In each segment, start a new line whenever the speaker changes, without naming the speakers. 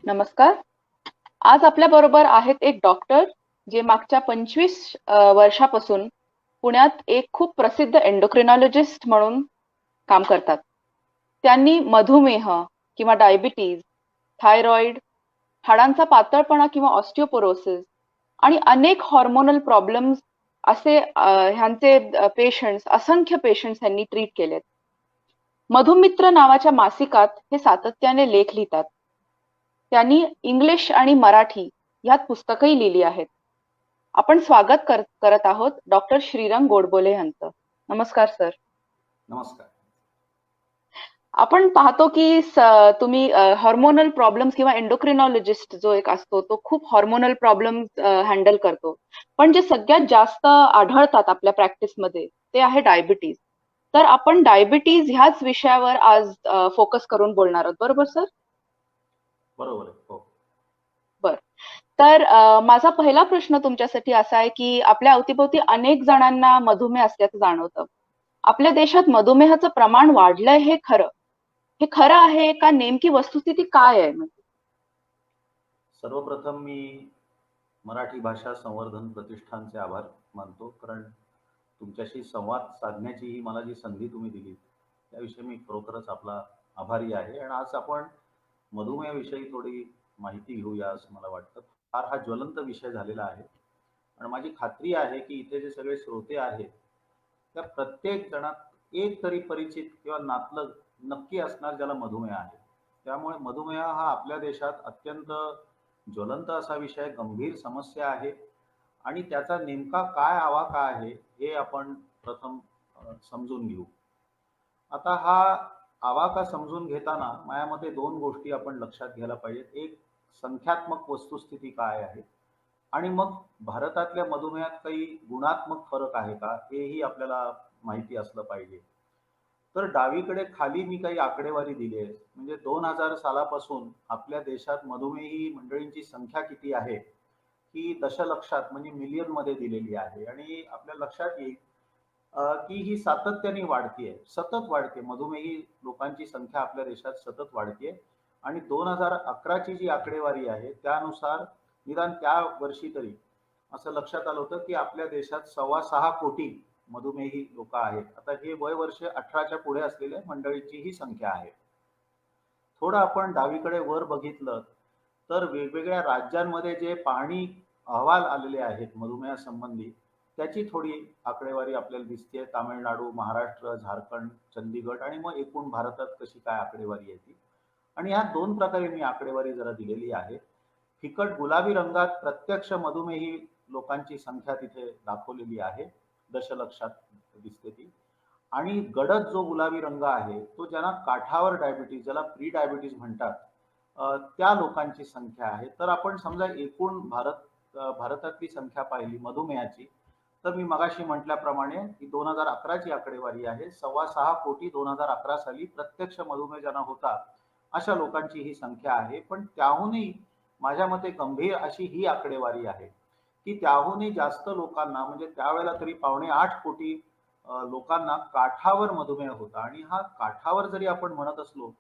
नमस्कार. आज आपल्या बरोबर आहेत एक डॉक्टर जे मागच्या 25 वर्षापासून पुण्यात एक खूप प्रसिद्ध एंडोक्रिनॉलॉजिस्ट म्हणून काम करतात. त्यांनी मधुमेह किंवा डायबिटीज, थायरॉइड, हाडांचा पातळपणा किंवा ऑस्टिओपोरोसिस आणि अनेक हॉर्मोनल प्रॉब्लेम्स असे ह्यांचे पेशंट्स, असंख्य पेशंट्स यांनी ट्रीट केलेत. मधुमित्र नावाच्या मासिकात हे सातत्याने लेख लिहितात. त्यांनी इंग्लिश आणि मराठी ह्यात पुस्तकंही लिहिली आहेत. आपण स्वागत करत आहोत डॉक्टर श्रीरंग गोडबोले यांचं. नमस्कार सर.
नमस्कार.
आपण पाहतो की तुम्ही हॉर्मोनल प्रॉब्लेम्स किंवा एंडोक्रिनॉलॉजिस्ट जो एक असतो तो खूप हॉर्मोनल प्रॉब्लेम्स हँडल करतो. पण जे सगळ्यात जास्त आढळतात आपल्या प्रॅक्टिसमध्ये ते आहे डायबिटीज. तर आपण डायबिटीज ह्याच विषयावर आज फोकस करून बोलणार आहोत, बरोबर सर?
बरोबर आहे. हो.
बर. तर माझा पहिला प्रश्न तुमच्यासाठी असा आहे की आपल्या अवतीभोवती अनेक जणांना मधुमेह असल्याचं जाणवतं. आपल्या देशात मधुमेहाचं प्रमाण वाढलंय हे खरं. हे खरं आहे का? नेमकी वस्तुस्थिती काय आहे? म्हणजे
सर्वप्रथम मी मराठी भाषा संवर्धन प्रतिष्ठानचे आभार मानतो, कारण तुमच्याशी संवाद साधण्याची ही मला जी संधी तुम्ही दिली त्याविषयी मी खरोखरच आपला आभारी आहे. आणि आज आपण मधुमेहाविषयी थोडी माहिती घेऊया असं मला वाटतं. फार हा ज्वलंत विषय झालेला आहे आणि माझी खात्री आहे की इथे जे सगळे श्रोते आहेत त्या प्रत्येक जणात एक तरी परिचित किंवा नातलग नक्की असणार ज्याला मधुमेह आहे. त्यामुळे मधुमेह हा आपल्या देशात अत्यंत ज्वलंत असा विषय, गंभीर समस्या आहे आणि त्याचा नेमका काय आवाका आहे हे आपण प्रथम समजून घेऊ. आता हा आवाका समजून घेताना माझ्या मते दोन गोष्टी आपण लक्षात घ्यायला पाहिजेत. एक, संख्यात्मक वस्तुस्थिती काय आहे आणि मग भारतातल्या मधुमेहात काही गुणात्मक फरक आहे का हेही आपल्याला माहिती असलं पाहिजे. तर डावीकडे खाली मी काही आकडेवारी दिली आहे. म्हणजे 2000 सालापासून आपल्या देशात मधुमेही मंडळींची संख्या किती आहे ही दशलक्षात म्हणजे मिलियन मध्ये दिलेली आहे. आणि आपल्या लक्षात येईल की ही सातत्याने वाढतीये, सतत वाढते. मधुमेही लोकांची संख्या आपल्या देशात सतत वाढतीये. आणि 2011ची जी आकडेवारी आहे त्यानुसार निदान त्या वर्षी तरी असं लक्षात आलं होतं की आपल्या देशात 6.25 कोटी मधुमेही लोक आहेत. आता हे वय वर्ष 18च्या पुढे असलेल्या मंडळीची ही संख्या आहे. थोडं आपण डावीकडे वर बघितलं तर वेगवेगळ्या राज्यांमध्ये जे पाहणी अहवाल आलेले आहेत मधुमेहासंबंधी त्याची थोडी आकडेवारी आपल्याला दिसते. तामिळनाडू, महाराष्ट्र, झारखंड, चंदीगड आणि मग एकूण भारतात कशी काय आकडेवारी येते. आणि ह्या दोन प्रकारे मी आकडेवारी जरा दिलेली आहे. फिकट गुलाबी रंगात प्रत्यक्ष मधुमेही लोकांची संख्या तिथे दाखवलेली आहे, दशलक्षात दिसते ती. आणि गडद जो गुलाबी रंग आहे तो ज्यांना काठावर डायबिटीज, ज्याला प्री डायबिटीज म्हणतात, त्या लोकांची संख्या आहे. तर आपण समजा एकूण भारतातली संख्या पाहिली मधुमेहाची तर मी मगाशी म्हटल्याप्रमाणे ही 2011ची आकडेवारी आहे. 6.25 कोटी 2011 साली प्रत्यक्ष मधुमेह ज्यांना होता अशा लोकांची ही संख्या आहे. पण त्याहूनही माझ्या मते गंभीर अशी ही आकडेवारी आहे की त्याहूनही जास्त लोकांना, म्हणजे त्यावेळेला तरी 7.25 कोटी लोकांना काठावर मधुमेह होता. आणि हा काठावर जरी आपण म्हणत असलो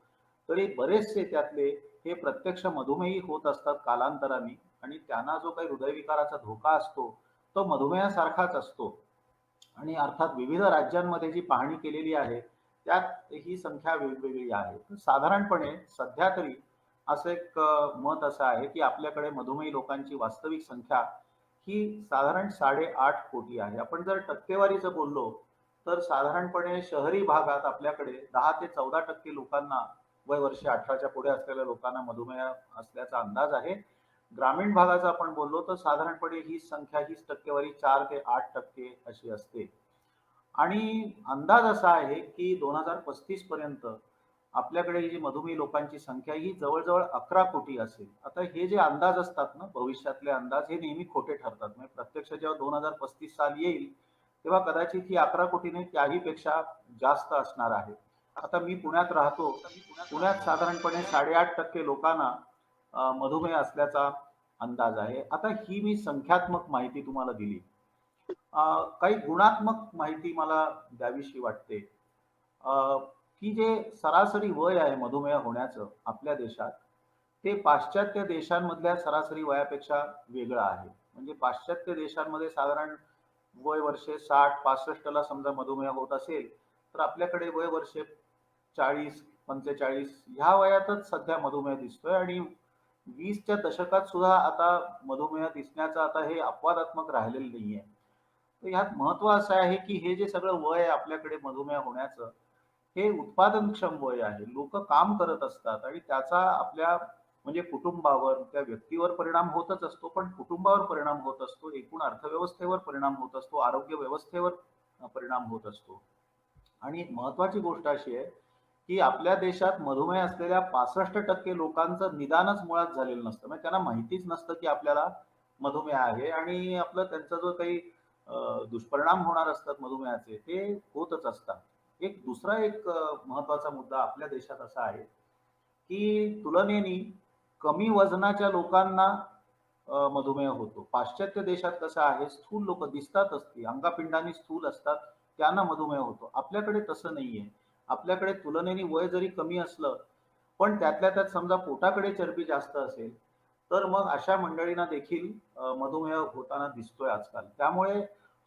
तरी बरेचसे त्यातले हे प्रत्यक्ष मधुमेही होत असतात कालांतराने. आणि त्यांना जो काही हृदयविकाराचा धोका असतो तो मधुमेहासारखाच असतो. आणि अर्थात विविध राज्यांमध्ये जी पाहणी केलेली आहे त्यात ही संख्या वेगवेगळी आहे. तर साधारणपणे सध्या तरी असं एक मत असं आहे की आपल्याकडे मधुमेही लोकांची वास्तविक संख्या ही साधारण 8.5 कोटी आहे. आपण जर टक्केवारीचं बोललो तर साधारणपणे शहरी भागात आपल्याकडे 10 ते 14% लोकांना, वय वर्ष 18च्या पुढे असलेल्या लोकांना मधुमेह असल्याचा अंदाज आहे. ग्रामीण भागाचा आपण बोललो तर साधारणपणे ही संख्या, हीच टक्केवारी 4 ते 8% अशी असते. आणि अंदाज असा आहे की 2035 पर्यंत आपल्याकडे ही जी मधुमेही लोकांची संख्या ही जवळजवळ 11 कोटी असेल. आता हे जे अंदाज असतात ना, भविष्यातले अंदाज, हे नेहमी खोटे ठरतात. म्हणजे प्रत्यक्ष जेव्हा 2035 साल येईल तेव्हा कदाचित ही 11 कोटीने त्याही पेक्षा जास्त असणार आहे. आता मी पुण्यात राहतो. पुण्यात साधारणपणे 8.5% लोकांना मधुमेह असल्याचा अंदाज आहे. आता ही मी संख्यात्मक माहिती तुम्हाला दिली. काही गुणात्मक माहिती मला द्यावीशी वाटते. की जे सरासरी वय आहे मधुमेह होण्याचं आपल्या देशात ते पाश्चात्य देशांमधल्या सरासरी वयापेक्षा वेगळं आहे. म्हणजे पाश्चात्य देशांमध्ये साधारण वय वर्षे 60-65 ला समजा मधुमेह होत असेल, तर आपल्याकडे वय वर्षे 40-45 ह्या वयातच सध्या मधुमेह दिसतोय आणि 20च्या दशकात सुद्धा आता मधुमेह दिसण्याचं आता हे अपवादात्मक राहिलेलं नाहीये. तर ह्यात महत्व असं आहे, की हे जे सगळं वय आहे आपल्याकडे मधुमेह होण्याचं, हे उत्पादनक्षम वय आहे. लोकं काम करत असतात आणि त्याचा आपल्या म्हणजे कुटुंबावर, त्या व्यक्तीवर परिणाम होतच असतो, पण कुटुंबावर परिणाम होत असतो, एकूण अर्थव्यवस्थेवर परिणाम होत असतो, आरोग्य व्यवस्थेवर परिणाम होत असतो. आणि एक महत्त्वाची गोष्ट अशी आहे, की आपल्या देशात मधुमेह असलेल्या 65% लोकांचं निदानच मुळात झालेलं नसतं. म्हणजे त्यांना माहितीच नसतं, की आपल्याला मधुमेह आहे आणि आपलं त्यांचा जो काही दुष्परिणाम होणार असतात मधुमेहाचे, ते होतच असतात. एक महत्त्वाचा मुद्दा आपल्या देशात असा आहे, की तुलनेने कमी वजनाच्या लोकांना मधुमेह होतो. पाश्चात्य देशात कसं आहे, स्थूल लोकं दिसतातच ती, अंगापिंडाने स्थूल असतात, त्यांना मधुमेह होतो. आपल्याकडे तसं नाहीये. आपल्याकडे तुलनेने वय जरी कमी असलं, पण त्यातल्या त्यात समजा पोटाकडे चरबी जास्त असेल, तर मग अशा मंडळींना देखील मधुमेह होताना दिसतोय आजकाल. त्यामुळे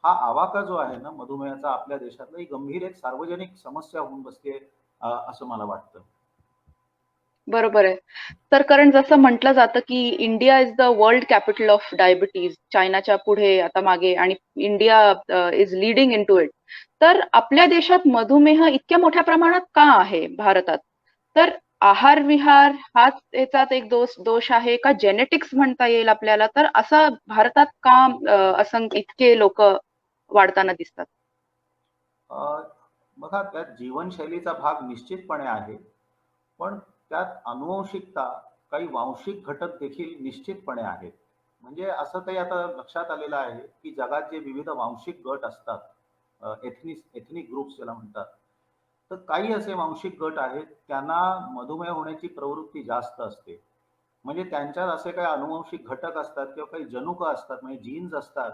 हा आवाका जो आहे ना मधुमेहाचा आपल्या देशातला, ही गंभीर एक सार्वजनिक समस्या होऊन बसते असं मला वाटतं.
बरोबर आहे. तर कारण जसं म्हटलं जातं, की India is the world capital of diabetes. चायनाच्या पुढे आता मागे आणि India is leading into it. तर आपल्या देशात मधुमेह इतक्या मोठ्या प्रमाणात का आहे भारतात? तर आहार-विहार हाच याचाच एक दोष आहे का जेनेटिक्स म्हणता येईल आपल्याला? तर असं भारतात का इतके लोकं वाढताना दिसतात?
अ, बघा त्यात जीवनशैलीचा भाग निश्चितपणे आहे. पण त्यात अनुवंशिकता, काही वांशिक घटक देखील निश्चितपणे आहेत. म्हणजे असं काही आता लक्षात आलेलं आहे, की जगात जे विविध वांशिक गट असतात, एथनिक ग्रुप्स ज्याला म्हणतात. तर काही असे वांशिक गट आहेत, त्यांना मधुमेह होण्याची प्रवृत्ती जास्त असते. म्हणजे त्यांच्यात असे काही अनुवांशिक घटक असतात किंवा काही जनुक असतात म्हणजे जीन्स असतात,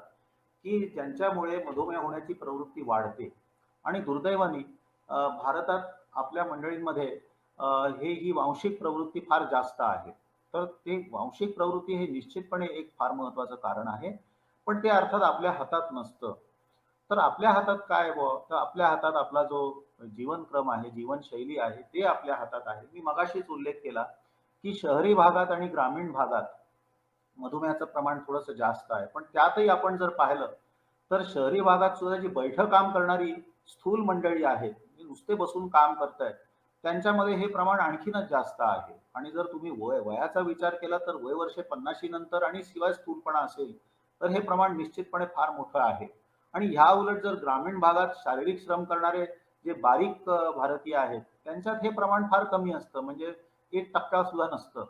की ज्यांच्यामुळे मधुमेह होण्याची प्रवृत्ती वाढते. आणि दुर्दैवाने भारतात आपल्या मंडळींमध्ये ही वांशिक प्रवृत्ती फार जास्त आहे. तर ते वांशिक प्रवृत्ती हे निश्चितपणे एक फार महत्त्वाचं कारण आहे. पण ते अर्थात आपल्या हातात नसतं. तर आपल्या हातात काय बुवा? तर आपल्या हातात आपला जो जीवनक्रम आहे, जीवनशैली आहे, ते आपल्या हातात आहे. मी मगाशीच उल्लेख केला, की शहरी भागात आणि ग्रामीण भागात मधुमेहाचं प्रमाण थोडंसं जास्त आहे. पण त्यातही आपण जर पाहिलं, तर शहरी भागात सुद्धा जी बैठं काम करणारी स्थूल मंडळी आहेत, जी नुसते बसून काम करतायत, त्यांच्यामध्ये हे प्रमाण आणखीनच जास्त आहे. आणि जर तुम्ही वयाचा विचार केला, तर वय वर्षे 50शी नंतर आणि शिवाय स्थूलपणा असेल, तर हे प्रमाण निश्चितपणे फार मोठं आहे. आणि ह्या उलट जर ग्रामीण भागात शारीरिक श्रम करणारे जे बारीक भारतीय आहेत, त्यांच्यात हे प्रमाण फार कमी असतं. म्हणजे 1% सुद्धा नसतं.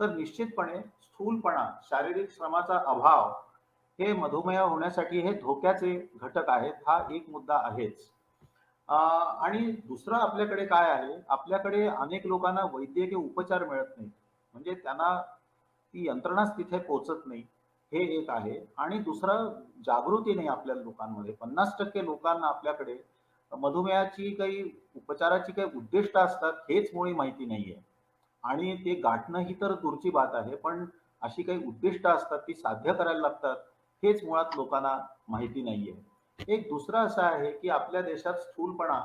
तर निश्चितपणे स्थूलपणा, शारीरिक श्रमाचा अभाव हे मधुमेह होण्यासाठी हे धोक्याचे घटक आहेत. हा एक मुद्दा आहेच. आणि दुसरं आपल्याकडे काय आहे, आपल्याकडे अनेक लोकांना वैद्यकीय उपचार मिळत नाहीत. म्हणजे त्यांना ती यंत्रणाच तिथे पोहोचत नाही. हे एक आहे. आणि दुसरं जागृती नाही आपल्या लोकांमध्ये. 50% लोकांना आपल्याकडे मधुमेहाची काही उपचाराची काही उद्दिष्ट असतात हेच मुळी माहिती नाहीये. आणि ते गाठणं ही तर दूरची बात आहे. पण अशी काही उद्दिष्ट असतात ती साध्य करायला लागतात, हेच मुळात लोकांना माहिती नाहीये. एक दुसरं असं आहे, की आपल्या देशात स्थूलपणा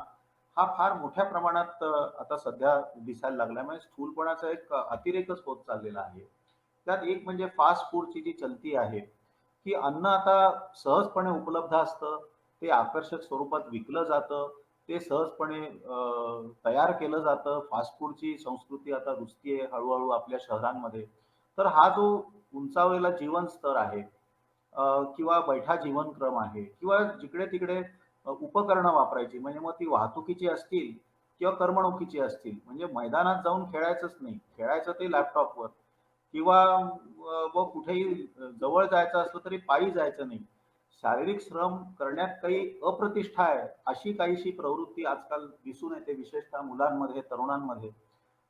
हा फार मोठ्या प्रमाणात आता सध्या दिसायला लागलाय. म्हणजे स्थूलपणाचा एक अतिरेकच होत चाललेला आहे. त्यात एक म्हणजे फास्ट फूडची जी चलती आहे, की अन्न आता सहजपणे उपलब्ध असतं, ते आकर्षक स्वरूपात विकलं जातं, ते सहजपणे तयार केलं जातं. फास्ट फूडची संस्कृती आता रुजतीये हळू-हळू आपल्या शहरांमध्ये. तर हा जो उंचावलेला जीवन स्तर आहे किंवा बैठा जीवनक्रम आहे किंवा जिकडे-तिकडे उपकरणं वापरायची म्हणजे मग ती वाहतुकीची असतील किंवा करमणुकीची असतील. म्हणजे मैदानात जाऊन खेळायचंच नाही. खेळायचं ते लॅपटॉपवर किंवा व कुठेही जवळ जायचं असलं तरी पायी जायचं नाही. शारीरिक श्रम करण्यात काही अप्रतिष्ठा आहे, अशी काहीशी प्रवृत्ती आजकाल दिसून येते, विशेषतः मुलांमध्ये, तरुणांमध्ये.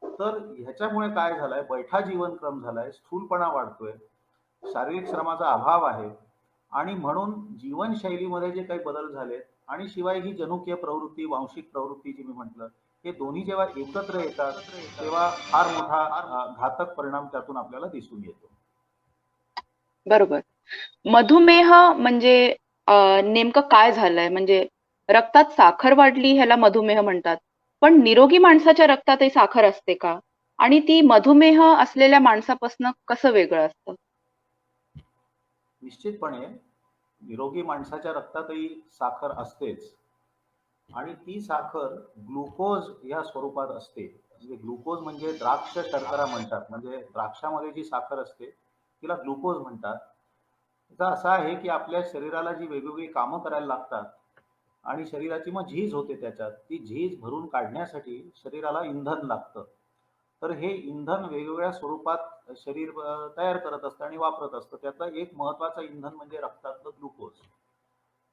तर ह्याच्यामुळे काय झालंय, बैठा जीवनक्रम झालाय, स्थूलपणा वाढतोय, शारीरिक श्रमाचा अभाव आहे आणि म्हणून जीवनशैलीमध्ये जे काही बदल झालेत आणि शिवाय ही जनुकीय प्रवृत्ती, वांशिक प्रवृत्ती जी मी म्हटलं, हे दोन्ही जेव्हा एकत्र येतात तेव्हा फार मोठा घातक परिणाम त्यातून आपल्याला दिसून येतो.
बरोबर. मधुमेह म्हणजे नेमकं काय झालंय? म्हणजे रक्तात साखर वाढली ह्याला मधुमेह म्हणतात. पण निरोगी माणसाच्या रक्तातही साखर असते का? आणि ती मधुमेह असलेल्या माणसापासून कसं वेगळं असतं?
निश्चितपणे निरोगी माणसाच्या रक्तातही साखर असतेच आणि ती साखर ग्लुकोज या स्वरूपात असते. म्हणजे ग्लुकोज म्हणजे द्राक्ष शर्करा म्हणतात. म्हणजे द्राक्षामध्ये जी साखर असते तिला ग्लुकोज म्हणतात. त्याचा असा आहे की आपल्या शरीराला जी वेगवेगळी कामं करायला लागतात आणि शरीराची मग झीज होते त्याच्यात. ती झीज भरून काढण्यासाठी शरीराला इंधन लागतं. तर हे इंधन वेगवेगळ्या स्वरूपात शरीर तयार करत असतं आणि वापरत असतं. त्यातलं एक महत्वाचं इंधन म्हणजे रक्तातलं ग्लुकोज.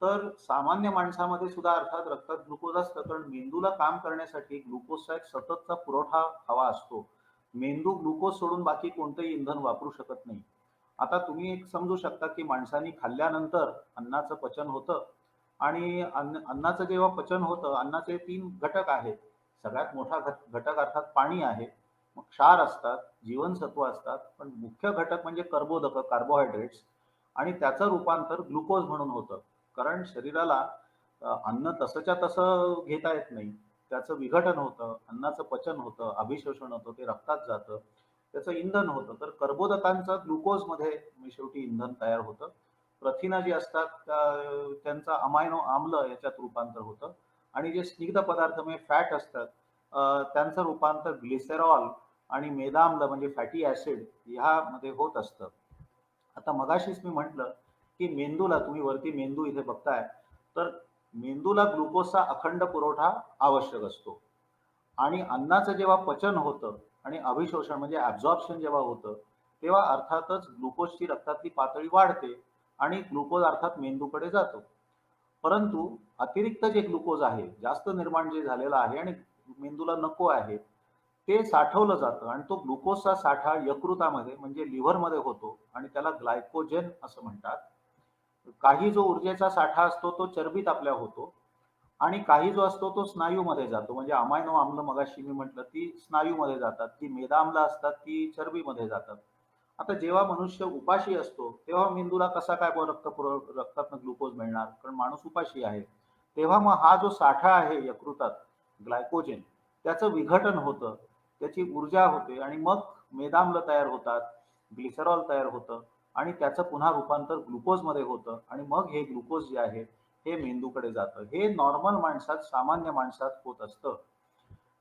तर सामान्य माणसामध्ये सुद्धा अर्थात रक्तात ग्लुकोज असतं, कारण मेंदूला काम करण्यासाठी ग्लुकोजचा एक सततचा पुरवठा हवा असतो. मेंदू ग्लुकोज सोडून बाकी कोणतंही इंधन वापरू शकत नाही. आता तुम्ही एक समजू शकता की माणसाने खाल्ल्यानंतर अन्नाचं पचन होतं आणि अन्नाचं जेव्हा पचन होतं, अन्नाचे 3 घटक आहेत. सगळ्यात मोठा घटक अर्थात पाणी आहे. मग क्षार असतात, जीवनसत्व असतात, पण मुख्य घटक म्हणजे कर्बोदक, कार्बोहायड्रेट्स आणि त्याचं रूपांतर ग्लुकोज म्हणून होतं. कारण शरीराला अन्न तसंच्या तसं घेता येत नाही. त्याचं विघटन होतं, अन्नाचं पचन होतं, अभिशोषण होतं, ते रक्तात जातं. त्याचं इंधन होतं. तर कर्बोदकांचं ग्लुकोजमध्ये शेवटी इंधन तयार होतं. प्रथिनं जी असतात त्यांचं अमायनो आम्ल याच्यात रूपांतर होतं आणि जे स्निग्ध पदार्थ म्हणजे फॅट असतात त्यांचं रूपांतर ग्लिसेरॉल आणि मेदाम्ल म्हणजे फॅटी ॲसिड ह्यामध्ये होत असतं. आता मगाशीच मी म्हटलं की मेंदूला तुम्ही वरती मेंदू इथे बघताय, तर मेंदूला ग्लुकोजचा अखंड पुरवठा आवश्यक असतो आणि अन्नाचं जेव्हा पचन होतं आणि अभिशोषण म्हणजे ॲब्झॉर्प्शन जेव्हा होतं, तेव्हा अर्थातच ग्लुकोजची रक्तातली पातळी वाढते आणि ग्लुकोज अर्थात मेंदूकडे जातो. परंतु अतिरिक्त जे ग्लुकोज आहे, जास्त निर्माण जे झालेलं आहे आणि मेंदूला नको आहे, ते साठवलं जातं आणि तो ग्लुकोजचा साठा यकृतामध्ये म्हणजे लिव्हरमध्ये होतो आणि त्याला ग्लायकोजेन असं म्हणतात. काही जो ऊर्जेचा साठा असतो तो चरबीत आपल्या होतो आणि काही जो असतो तो स्नायूमध्ये जातो. म्हणजे अमायनो आम्ल मगाशी मी म्हटलं ती स्नायूमध्ये जातात, ती मेदाम्ल असतात ती चरबीमध्ये जातात. आता जेव्हा मनुष्य उपाशी असतो तेव्हा मेंदूला कसा काय रक्तातनं ग्लुकोज मिळणार, कारण माणूस उपाशी आहे. तेव्हा मग हा जो साठा आहे यकृतात ग्लायकोजेन त्याचं विघटन होतं, त्याची ऊर्जा होते आणि मग मेदाम्ल तयार होतात, ग्लिसरॉल तयार होतं आणि त्याचं पुन्हा रूपांतर ग्लुकोजमध्ये होतं आणि मग हे ग्लुकोज जे आहे हे मेंदूकडे जातं. हे नॉर्मल माणसात, सामान्य माणसात होत असतं.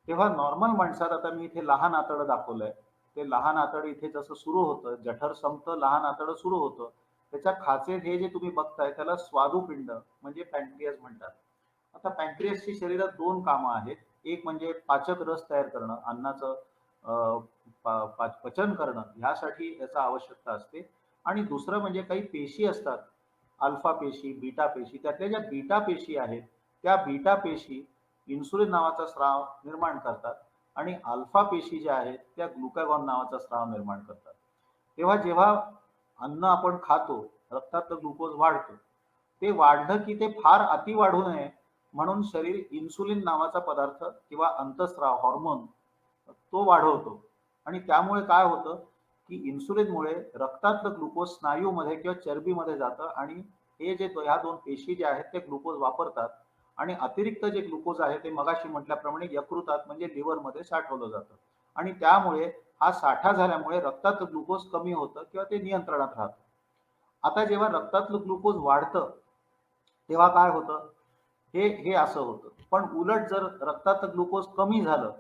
तेव्हा नॉर्मल माणसात आता मी इथे लहान आतडं दाखवलंय. ते लहान आतडं इथे जसं सुरू होतं, जठर संपतं, लहान आतडं सुरू होतं. त्याच्या खाचेत हे जे तुम्ही बघताय त्याला स्वादुपिंड म्हणजे पॅन्क्रियास म्हणतात. आता पॅन्क्रियासची शरीरात 2 कामं आहेत. एक म्हणजे पाचक रस तयार करणं, अन्नाचं पचन करणं ह्यासाठी याचा आवश्यकता असते आणि दुसरं म्हणजे काही पेशी असतात. अल्फा पेशी, बीटा पेशी. त्यातल्या ज्या बीटा पेशी आहेत, त्या बीटा पेशी इन्सुलिन नावाचा स्राव निर्माण करतात आणि अल्फा पेशी ज्या आहेत त्या ग्लुकागॉन नावाचा स्राव निर्माण करतात. तेव्हा जेव्हा अन्न आपण खातो, रक्तातलं ग्लुकोज वाढतो. ते वाढलं की ते फार अति वाढू नये म्हणून शरीर इन्सुलिन नावाचा पदार्थ किंवा अंतस्राव हॉर्मोन तो वाढवतो आणि त्यामुळे काय होतं की इन्सुलिनमुळे रक्तातलं ग्लुकोज स्नायूमध्ये किंवा चरबीमध्ये जातं आणि हे जे ह्या 2 पेशी ज्या आहेत ते ग्लुकोज वापरतात आणि अतिरिक्त जे ग्लुकोज आहे ते मगाशी म्हटल्याप्रमाणे यकृतात म्हणजे लिव्हरमध्ये साठवलं जातं आणि त्यामुळे हा साठा झाल्यामुळे रक्तातलं ग्लुकोज कमी होतं किंवा ते नियंत्रणात राहतं. आता जेव्हा रक्तातलं ग्लुकोज वाढतं तेव्हा काय होतं, हे हे असं होतं. पण उलट जर रक्तातलं ग्लुकोज कमी झालं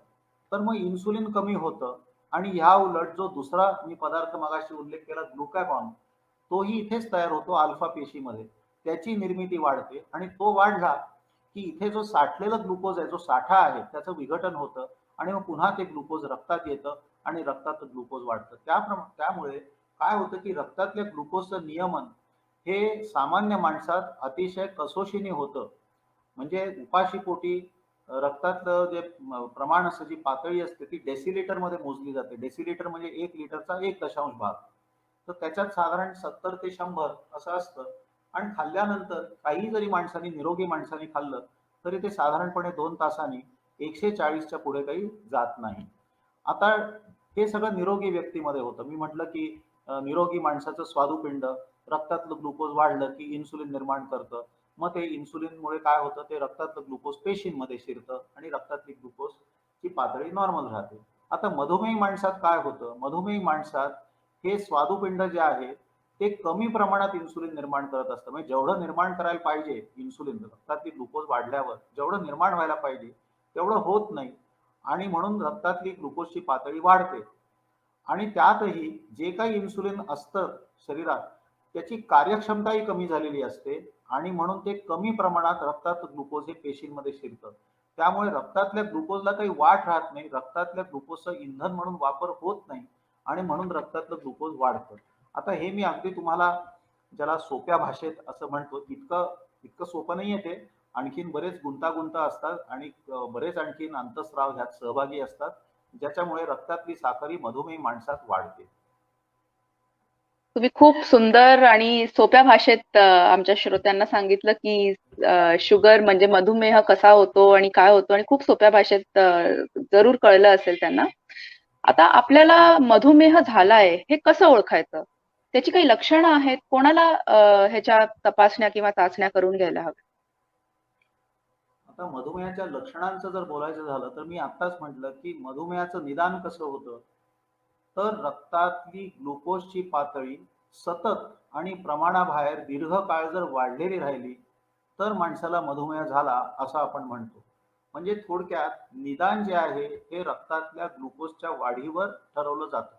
तर मग इन्सुलिन कमी होतं आणि ह्या उलट जो दुसरा मी पदार्थ मगाशी उल्लेख केला ग्लुकागॉन, तोही इथेच तयार होतो अल्फा पेशीमध्ये. त्याची निर्मिती वाढते आणि तो वाढला की इथे जो साठलेला ग्लुकोज आहे, जो साठा आहे त्याचं विघटन होतं आणि मग पुन्हा ते ग्लुकोज रक्तात येतं आणि रक्तात ग्लुकोज वाढतं. त्यामुळे काय होतं की रक्तातल्या ग्लुकोजचं नियमन हे सामान्य माणसात अतिशय कसोशीने होतं. म्हणजे उपाशीपोटी रक्तातलं जे प्रमाण असतं, जी पातळी असते ती डेसिलिटरमध्ये मोजली जाते. डेसिलिटर म्हणजे 1 लिटरचा 1 भाग. तर त्याच्यात साधारण 70 ते 100 असं असतं आणि खाल्ल्यानंतर काही जरी माणसाने निरोगी माणसाने खाल्लं तरी ते साधारणपणे 2 तासांनी 140च्या पुढे काही जात नाही. आता हे सगळं निरोगी व्यक्तीमध्ये होतं. मी म्हटलं की निरोगी माणसाचं स्वादुपिंड रक्तातलं ग्लुकोज वाढलं की इन्सुलिन निर्माण करतं. मग ते इन्सुलिनमुळे काय होतं, ते रक्तातलं ग्लुकोज पेशींमध्ये शिरतं आणि रक्तातली ग्लुकोजची पातळी नॉर्मल राहते. आता मधुमेही माणसात काय होतं, मधुमेही माणसात हे स्वादुपिंड जे आहे ते कमी प्रमाणात इन्सुलिन निर्माण करत असतं. म्हणजे जेवढं निर्माण करायला पाहिजे इन्सुलिन रक्तातली ग्लुकोज वाढल्यावर जेवढं निर्माण व्हायला पाहिजे तेवढं होत नाही आणि म्हणून रक्तातली ग्लुकोजची पातळी वाढते. आणि त्यातही जे काही इन्सुलिन असतं शरीरात त्याची कार्यक्षमताही कमी झालेली असते आणि म्हणून ते कमी प्रमाणात रक्तात ग्लुकोज हे पेशींमध्ये शिरतं. त्यामुळे रक्तातल्या ग्लुकोजला काही वाट राहत नाही, रक्तातल्या ग्लुकोजचं इंधन म्हणून वापर होत नाही आणि म्हणून रक्तातलं ग्लुकोज वाढतं. आता हे मी अगदी तुम्हाला ज्याला सोप्या भाषेत असं म्हणतो, इतकं इतकं सोपं नाहीये ते. आणखीन बरेच गुंतागुंत असतात आणि बरेच आणखीन अंतस्राव ह्यात सहभागी असतात, ज्याच्यामुळे रक्तातली साखर ही मधुमेही माणसात वाढते.
तुम्ही खूप सुंदर आणि सोप्या भाषेत आमच्या श्रोत्यांना सांगितलं की शुगर म्हणजे मधुमेह कसा होतो आणि काय होतो आणि खूप सोप्या भाषेत जरूर कळलं असेल त्यांना. आता आपल्याला मधुमेह झालाय हे कसं ओळखायचं? त्याची काही लक्षणं आहेत? कोणाला ह्याच्या तपासण्या किंवा चाचण्या करून घ्यायला हव्या?
आता मधुमेहाच्या लक्षणांचं जर बोलायचं झालं तर मी आत्ताच म्हटलं की मधुमेहाचं निदान कसं होतं, तर रक्तातली ग्लुकोजची पातळी सतत आणि प्रमाणाबाहेर दीर्घकाळ जर वाढलेली राहिली तर माणसाला मधुमेह झाला असं आपण म्हणतो. म्हणजे थोडक्यात निदान जे आहे हे रक्तातल्या ग्लुकोजच्या वाढीवर ठरवलं जातं.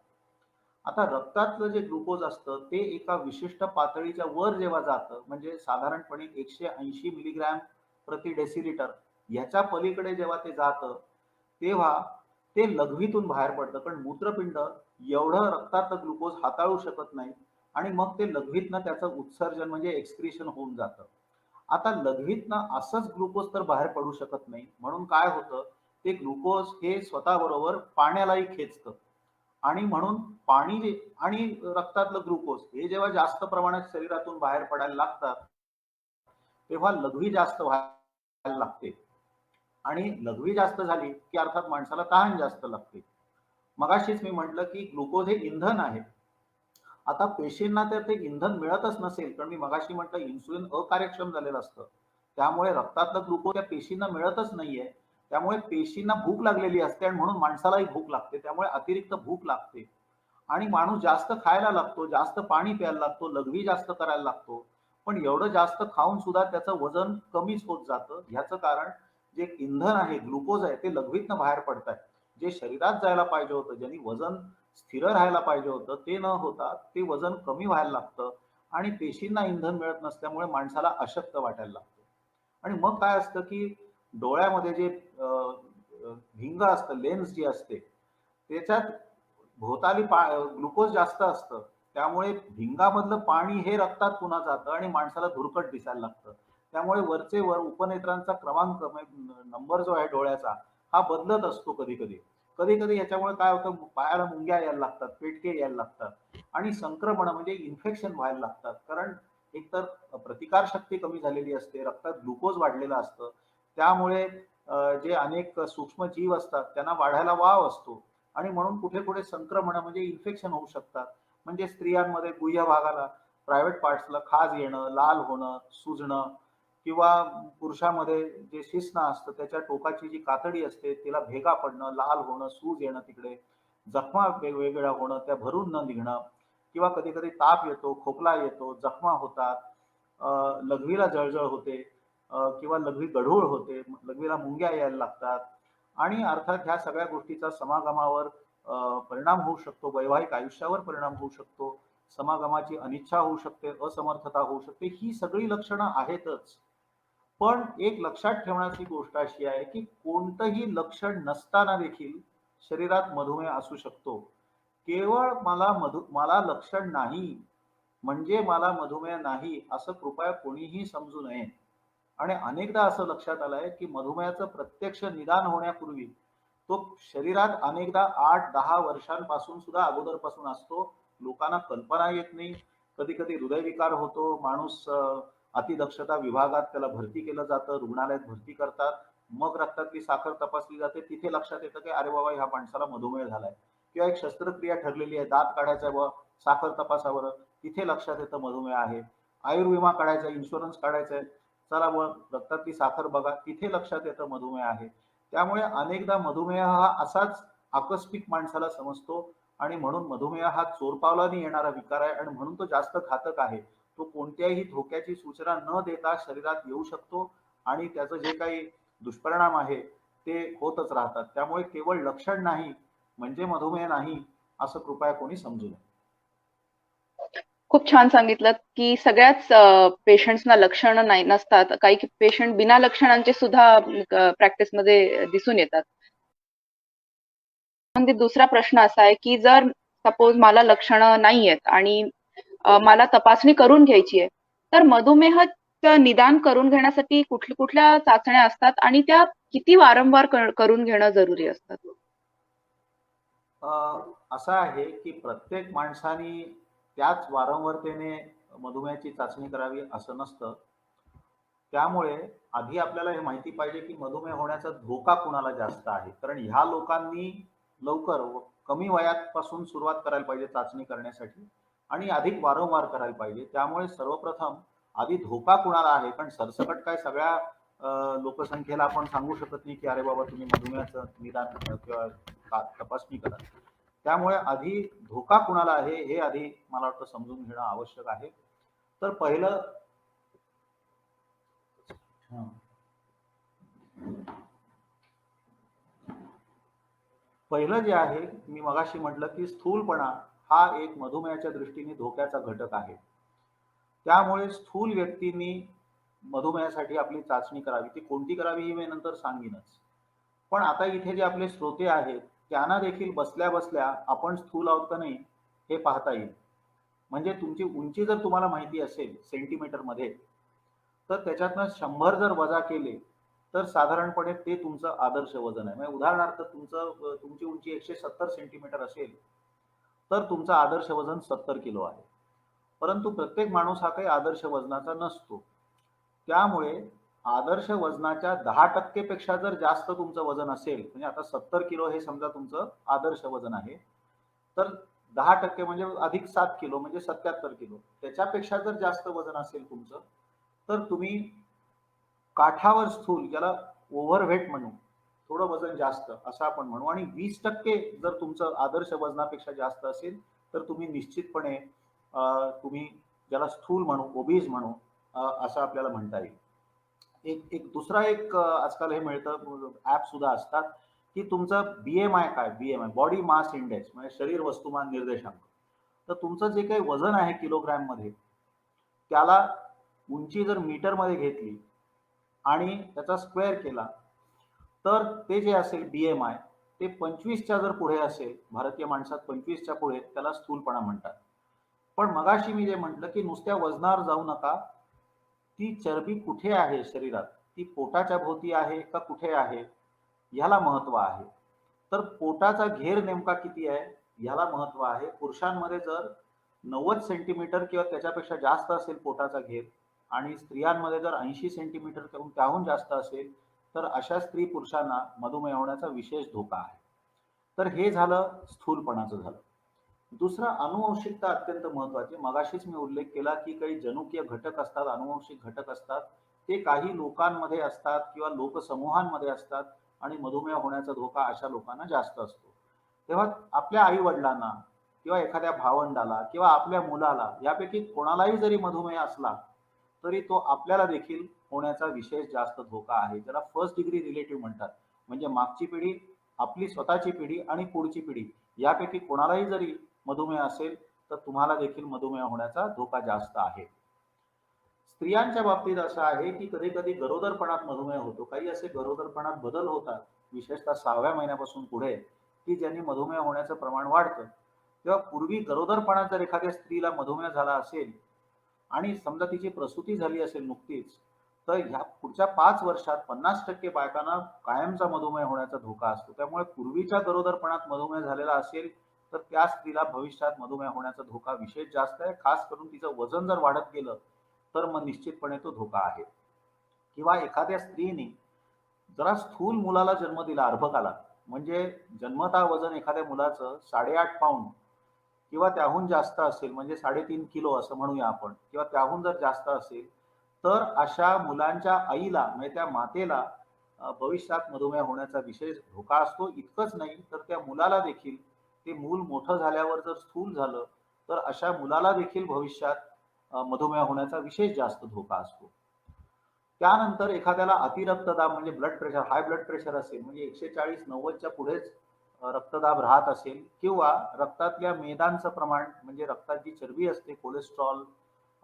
आता रक्तातलं जे ग्लुकोज असतं ते एका विशिष्ट पातळीच्या वर जेव्हा जातं, म्हणजे साधारणपणे 180 मिलीग्रॅम प्रति डेसिलिटर ह्याच्या पलीकडे जेव्हा ते जातं तेव्हा ते लघवीतून बाहेर पडतं, कारण मूत्रपिंड एवढं रक्तातलं ग्लुकोज हाताळू शकत नाही आणि मग ते लघवीतनं त्याचं उत्सर्जन म्हणजे एक्सक्रिशन होऊन जातं. आता लघवीतनं असंच ग्लुकोज तर बाहेर पडू शकत नाही, म्हणून काय होतं, ते ग्लुकोज हे स्वतःबरोबर पाण्यालाही खेचतं आणि म्हणून पाणी आणि रक्तातलं ग्लुकोज हे जेव्हा जास्त प्रमाणात शरीरातून बाहेर पडायला लागतात तेव्हा लघवी जास्त व्हायला लागते आणि लघवी जास्त झाली की अर्थात माणसाला तहान जास्त लागते. मगाशीच मी म्हटलं की ग्लुकोज हे इंधन आहे. आता पेशींना तर ते इंधन मिळतच नसेल, कारण मी मगाशी म्हटलं इन्सुलिन अकार्यक्षम झालेलं असतं, त्यामुळे रक्तातलं ग्लुकोज त्या पेशींना मिळतच नाहीये. त्यामुळे पेशींना भूक लागलेली असते आणि म्हणून माणसालाही भूक लागते, त्यामुळे अतिरिक्त भूक लागते आणि माणूस जास्त खायला लागतो, जास्त पाणी प्यायला लागतो, लघवी जास्त करायला लागतो. पण एवढं जास्त खाऊन सुद्धा त्याचं वजन कमीच होत जातं. ह्याचं कारण जे इंधन आहे, ग्लुकोज आहे, ते लघवीतनं बाहेर पडतायत. जे शरीरात जायला पाहिजे होतं, ज्यांनी वजन स्थिर राहायला पाहिजे होतं ते न होता ते वजन कमी व्हायला लागतं आणि पेशींना इंधन मिळत नसल्यामुळे माणसाला अशक्त वाटायला लागतं. आणि मग काय असतं की डोळ्यामध्ये जे भिंग असतं, लेन्स जी असते, त्याच्यात भोवताली ग्लुकोज जास्त असतं, त्यामुळे भिंगामधलं पाणी हे रक्तात पुन्हा जातं आणि माणसाला धुरकट दिसायला लागतं. त्यामुळे वरचे वर उपनेत्रांचा क्रमांक नंबर जो आहे डोळ्याचा हा बदलत असतो कधी कधी. कधी कधी याच्यामुळे काय होतं, पायाला मुंग्या यायला लागतात, पेटके यायला लागतात आणि संक्रमण म्हणजे इन्फेक्शन व्हायला लागतात. कारण एकतर प्रतिकारशक्ती कमी झालेली असते, रक्तात ग्लुकोज वाढलेलं असतं, त्यामुळे जे अनेक सूक्ष्म जीव असतात त्यांना वाढायला वाव असतो आणि म्हणून कुठे कुठे संक्रमण म्हणजे इन्फेक्शन होऊ शकतात. म्हणजे स्त्रियांमध्ये गुह्य भागाला, प्रायव्हेट पार्ट्सला खाज येणं, लाल होणं, सुजणं किंवा पुरुषामध्ये जे शिश्न असतं त्याच्या टोकाची जी कातडी असते तिला भेगा पडणं, लाल होणं, सूज येणं, तिकडे जखमा वेगवेगळ्या होणं, त्या भरून न निघणं किंवा कधी कधी ताप येतो, खोकला येतो, जखमा होतात, लघवीला जळजळ होते, किंवा लघवी गढूळ होते, लघवीला मुंग्या यायला लागतात आणि अर्थात ह्या सगळ्या गोष्टीचा समागमावर परिणाम होऊ शकतो, वैवाहिक आयुष्यावर परिणाम होऊ शकतो, समागमाची अनिच्छा होऊ शकते, असमर्थता होऊ शकते. ही सगळी लक्षणं आहेतच. पण एक लक्षात ठेवण्याची गोष्ट अशी आहे की कोणतंही लक्षण नसताना देखील शरीरात मधुमेह असू शकतो. केवळ मला लक्षण नाही म्हणजे मला मधुमेह नाही असं कृपया कोणीही समजू नये. आणि अनेकदा असं लक्षात आलंय की मधुमेहाचं प्रत्यक्ष निदान होण्यापूर्वी तो शरीरात अनेकदा 8-10 वर्षांपासून सुद्धा अगोदरपासून असतो. लोकांना कल्पना येत नाही. कधी कधी हृदयविकार होतो, माणूस अतिदक्षता विभागात त्याला भरती केलं जातं, रुग्णालयात भरती करतात, मग रक्तातली साखर तपासली जाते, तिथे लक्षात येतं की अरे बाबा ह्या माणसाला मधुमेह झालाय. किंवा एक शस्त्रक्रिया ठरलेली आहे, दात काढायचा व साखर तपासा बरं, तिथे लक्षात येतं मधुमेह आहे. आयुर्विमा काढायचा, इन्शुरन्स काढायचा आहे, चला मग रक्तातली साखर बघा, तिथे लक्षात येतं मधुमेह आहे. त्यामुळे अनेकदा मधुमेह हा असाच आकस्मिक माणसाला समजतो आणि म्हणून मधुमेह हा चोरपावलाने येणारा विकार आहे आणि म्हणून तो जास्त घातक आहे. तो कोणत्याही धोक्याची सूचना न देता शरीरात येऊ शकतो आणि त्याचं जे काही दुष्परिणाम आहे ते होतच राहतात. त्यामुळे केवळ लक्षण नाही म्हणजे मधुमेह नाही असं कृपया कोणी समजू नये.
खूप छान सांगितलं की सगळ्याच पेशंट्सना लक्षणं नाही नसतात. काही पेशंट बिना लक्षणांचे सुद्धा प्रॅक्टिसमध्ये दिसून येतात. म्हणजे दुसरा प्रश्न असा आहे की जर सपोज मला लक्षणं नाही आहेत आणि मला तपासणी करून घ्यायची आहे, तर मधुमेहाचं निदान करून घेण्यासाठी कुठल्या चाचण्या असतात आणि त्या किती वारंवार करून घेणं जरुरी असतं?
असं आहे की प्रत्येक माणसाने त्याच वारंवारतेने मधुमेहाची चाचणी करावी असं नसतं. त्यामुळे आधी आपल्याला हे माहिती पाहिजे की मधुमेह होण्याचा धोका कुणाला जास्त आहे. कारण ह्या लोकांनी लवकर कमी वयापासून सुरुवात करायला पाहिजे चाचणी करण्यासाठी आणि अधिक वारंवार करायला पाहिजे. त्यामुळे सर्वप्रथम आधी धोका कुणाला आहे, कारण सरसकट काय सगळ्या लोकसंख्येला आपण सांगू शकत नाही की अरे बाबा तुम्ही मधुमेहाचं निदान किंवा तपासणी करा. त्यामुळे आधी धोका कुणाला आहे हे आधी मला वाटतं समजून घेणं आवश्यक आहे. तर पहिलं पहिलं जे आहे, मी मगाशी म्हटलं की स्थूलपणा हा एक मधुमेहाच्या दृष्टीने धोक्याचा घटक आहे. त्यामुळे स्थूल व्यक्तींनी मधुमेहासाठी आपली चाचणी करावी. ती कोणती करावी हे मी नंतर सांगेनच. पण आता इथे जे आपले श्रोते आहेत त्यांना देखील बसल्या बसल्या आपण स्थूल आहोत का नाही हे पाहता येईल. म्हणजे तुमची उंची जर तुम्हाला माहिती असेल सेंटीमीटर मध्ये, तर त्याच्यातनं 100 जर वजा केले तर साधारणपणे ते तुमचं आदर्श वजन आहे. म्हणजे उदाहरणार्थ तुमची उंची 170 सेंटीमीटर असेल तर तुमचं आदर्श वजन 70 किलो आहे. परंतु प्रत्येक माणूस हा काही आदर्श वजनाचा नसतो. त्यामुळे आदर्श वजनाच्या 10% पेक्षा जर जास्त तुमचं वजन असेल, म्हणजे आता 70 किलो हे समजा तुमचं आदर्श वजन आहे, तर 10% म्हणजे अधिक 7 किलो म्हणजे 77 किलो. त्याच्यापेक्षा जर जास्त वजन असेल तुमचं, तर तुम्ही काठावर स्थूल, ज्याला ओव्हरवेट म्हणू, थोडं वजन जास्त असं आपण म्हणू, आणि 20% जर तुमचं आदर्श वजनापेक्षा जास्त असेल तर तुम्ही निश्चितपणे तुम्ही ज्याला स्थूल म्हणू, ओबीज म्हणू, असं आपल्याला म्हणता येईल. एक दुसरा आजकाल हे मिळतं, ऍप सुद्धा असतात की तुमचं बीएमआय काय, बीएमआय बॉडी मास इंडेक्स म्हणजे शरीर वस्तुमान निर्देशांक. तर तुमचं जे काही वजन आहे किलोग्रॅम मध्ये, त्याला उंची जर मीटर मध्ये घेतली आणि त्याचा स्क्वेअर केला तर ते जे असेल बीएमआय ते 25च्या जर पुढे असेल, भारतीय माणसात 25च्या पुढे, त्याला स्थूलपणा म्हणतात. पण मगाशी मी जे म्हटलं की नुसत्या वजनावर जाऊ नका, ती चरबी कुठे आहे शरीरात, ती पोटाच्या भोवती आहे का कुठे आहे ह्याला महत्व आहे. तर पोटाचा घेर नेमका किती आहे ह्याला महत्व आहे. पुरुषांमध्ये जर 90 सेंटीमीटर किंवा त्याच्यापेक्षा जास्त असेल पोटाचा घेर आणि स्त्रियांमध्ये जर 80 सेंटीमीटर त्याहून जास्त असेल तर अशा स्त्री पुरुषांना मधुमेह होण्याचा विशेष धोका आहे. तर हे झालं स्थूलपणाचं झालं. दुसरं अनुवंशिकता अत्यंत महत्वाची. मगाशीच मी उल्लेख केला की काही जनुकीय घटक असतात, अनुवंशिक घटक असतात, ते काही लोकांमध्ये असतात किंवा लोकसमूहांमध्ये असतात आणि मधुमेह होण्याचा धोका अशा लोकांना जास्त असतो. तेव्हा आपल्या आई वडिलांना किंवा एखाद्या भावंडाला किंवा आपल्या मुलाला यापैकी कोणालाही जरी मधुमेह असला तरी तो आपल्याला देखील होण्याचा विशेष जास्त धोका आहे, ज्याला फर्स्ट डिग्री रिलेटिव्ह म्हणतात. म्हणजे मागची पिढी, आपली स्वतःची पिढी आणि पुढची पिढी यापैकी कोणालाही जरी मधुमेह असेल तर तुम्हाला देखील मधुमेह होण्याचा धोका जास्त आहे. स्त्रियांच्या बाबतीत असं आहे की कधी कधी गरोदरपणात मधुमेह होतो. काही असे गरोदरपणात बदल होतात, विशेषतः 6व्या महिन्यापासून पुढे, की ज्यांनी मधुमेह होण्याचं प्रमाण वाढतं. तेव्हा पूर्वी गरोदरपणात जर एखाद्या स्त्रीला मधुमेह झाला असेल आणि समजा तिची प्रसूती झाली असेल नुकतीच, तर ह्या पुढच्या 5 वर्षात 50% बायकांना कायमचा मधुमेह होण्याचा धोका असतो. त्यामुळे पूर्वीच्या गरोदरपणात मधुमेह झालेला असेल तर त्या स्त्रीला भविष्यात मधुमेह होण्याचा धोका विशेष जास्त आहे. खास करून तिचं वजन जर वाढत गेलं तर मग निश्चितपणे तो धोका आहे. किंवा एखाद्या स्त्रीने जरा स्थूल मुलाला जन्म दिला अर्भकाला, म्हणजे जन्मतः वजन एखाद्या मुलाचं 8.5 पाऊंड किंवा त्याहून जास्त असेल, म्हणजे 3.5 किलो असं म्हणूया आपण, किंवा त्याहून जर जास्त असेल, तर अशा मुलांच्या आईला म्हणजे त्या मातेला भविष्यात मधुमेह होण्याचा विशेष धोका असतो. इतकंच नाही तर त्या मुलाला देखील, ते मूल मोठं झाल्यावर जर स्थूल झालं, तर अशा मुलाला देखील भविष्यात मधुमेह होण्याचा विशेष जास्त धोका असतो. त्यानंतर एखाद्याला अतिरक्तदाब म्हणजे blood pressure, high blood pressure असेल, म्हणजे 140-90च्या पुढेच रक्तदाब राहत असेल, किंवा रक्तातल्या मेदांचं प्रमाण म्हणजे रक्तात जी चरबी असते, कोलेस्ट्रॉल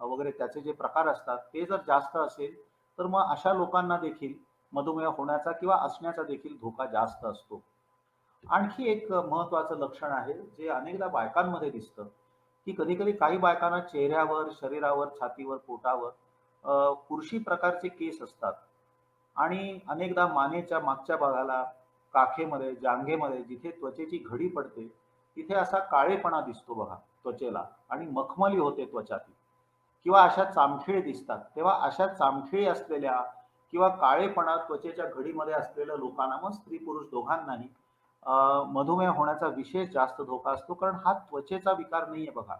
वगैरे त्याचे जे प्रकार असतात ते जर जास्त असेल, तर मग अशा लोकांना देखील मधुमेह होण्याचा किंवा असण्याचा देखील धोका जास्त असतो. आणखी एक महत्वाचं लक्षण आहे जे अनेकदा बायकांमध्ये दिसतं, की कधी-कधी काही बायकांना चेहऱ्यावर, शरीरावर, छातीवर, पोटावर पुरुषी प्रकारचे केस असतात आणि अनेकदा मानेच्या मागच्या भागाला, काखेमध्ये, जांघेमध्ये जिथे त्वचेची घडी पडते, तिथे असा काळेपणा दिसतो बघा त्वचेला आणि मखमली होते त्वचा ती, किंवा अशा चामखीळ दिसतात. तेव्हा अशा चामखीळी असलेल्या किंवा काळेपणा त्वचेच्या घडीमध्ये असलेल्या लोकांना, मग स्त्री-पुरुष दोघांनाही मधुमेह होण्याचा विशेष जास्त धोका असतो. कारण हा त्वचेचा विकार नाहीये बघा.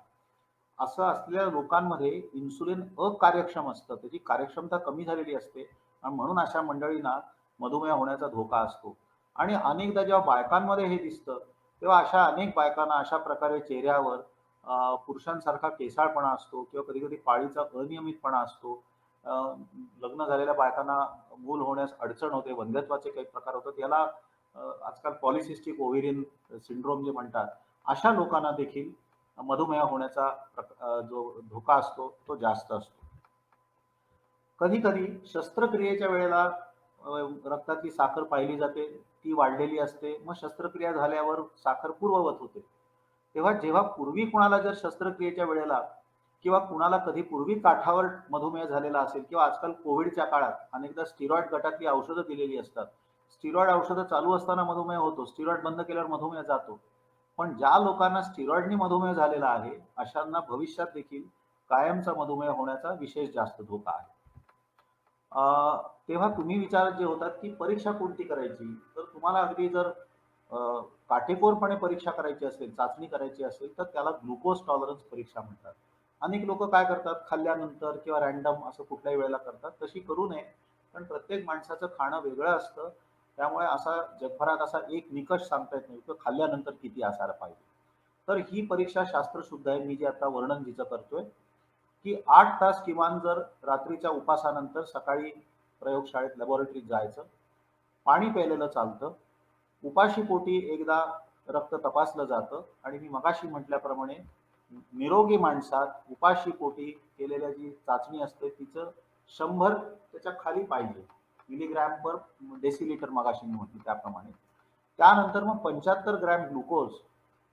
असं असलेल्या लोकांमध्ये इन्सुलिन अकार्यक्षम असतं, त्याची कार्यक्षमता कमी झालेली असते आणि म्हणून अशा मंडळींना मधुमेह होण्याचा धोका असतो. आणि अनेकदा जेव्हा बायकांमध्ये हे दिसतं, तेव्हा अशा अनेक बायकांना अशा प्रकारे चेहऱ्यावर पुरुषांसारखा केसाळपणा असतो किंवा कधी-कधी पाळीचा अनियमितपणा असतो. अ, लग्न झालेल्या बायकांना मूल होण्यास अडचण होते, वंध्यत्वाचे काही प्रकार होतात. याला आजकाल पॉलिसिस्टिक ओव्हेरियन सिंड्रोम जे म्हणतात, अशा लोकांना देखील मधुमेह होण्याचा जो धोका असतो तो जास्त असतो. कधी-कधी शस्त्रक्रियेच्या वेळेला रक्तातली साखर पाहिली जाते, ती वाढलेली असते. मग शस्त्रक्रिया झाल्यावर साखर पूर्ववत होते. तेव्हा जेव्हा पूर्वी कुणाला जर शस्त्रक्रियेच्या वेळेला किंवा कुणाला कधी पूर्वी काठावर मधुमेह झालेला असेल, किंवा आजकाल कोविडच्या काळात अनेकदा स्टिरॉइड गटातली औषधं दिलेली असतात. स्टिरॉइड औषधं चालू असताना मधुमेह होतो, स्टिरॉइड बंद केल्यावर मधुमेह जातो. पण ज्या लोकांना स्टिरॉइडनी मधुमेह झालेला आहे, अशांना भविष्यात देखील कायमचा मधुमेह होण्याचा विशेष जास्त धोका आहे. तेव्हा तुम्ही विचारत जे होतात, की परीक्षा कोणती करायची? तर तुम्हाला अगदी जर अ, काटेकोरपणे परीक्षा करायची असेल, चाचणी करायची असेल, तर त्याला ग्लुकोज टॉलरन्स परीक्षा म्हणतात. अनेक लोकं काय करतात, खाल्ल्यानंतर किंवा रँडम असं कुठल्याही वेळेला करतात. तशी करू नये. कारण प्रत्येक माणसाचं खाणं वेगळं असतं. त्यामुळे असा जगभरात असा एक निकष सांगता येत नाही, की खाल्ल्यानंतर किती असायला पाहिजे. तर ही परीक्षा शास्त्रशुद्ध आहे. मी जे आता वर्णन जिचं करतोय, की 8 तास किमान जर रात्रीच्या उपासानंतर सकाळी प्रयोगशाळेत लॅबोरेटरीत जायचं. पाणी प्यायलेलं चालतं. उपाशी पोटी एकदा रक्त तपासलं जातं आणि मी मगाशी म्हटल्याप्रमाणे निरोगी माणसात उपाशी पोटी केलेल्या जी चाचणी असते तिचं 100 त्याच्या खाली पाहिजे. मिलीग्रॅम पर डेसिलिटर मगाशी मी म्हटलं त्याप्रमाणे. त्यानंतर मग 75 ग्रॅम ग्लुकोज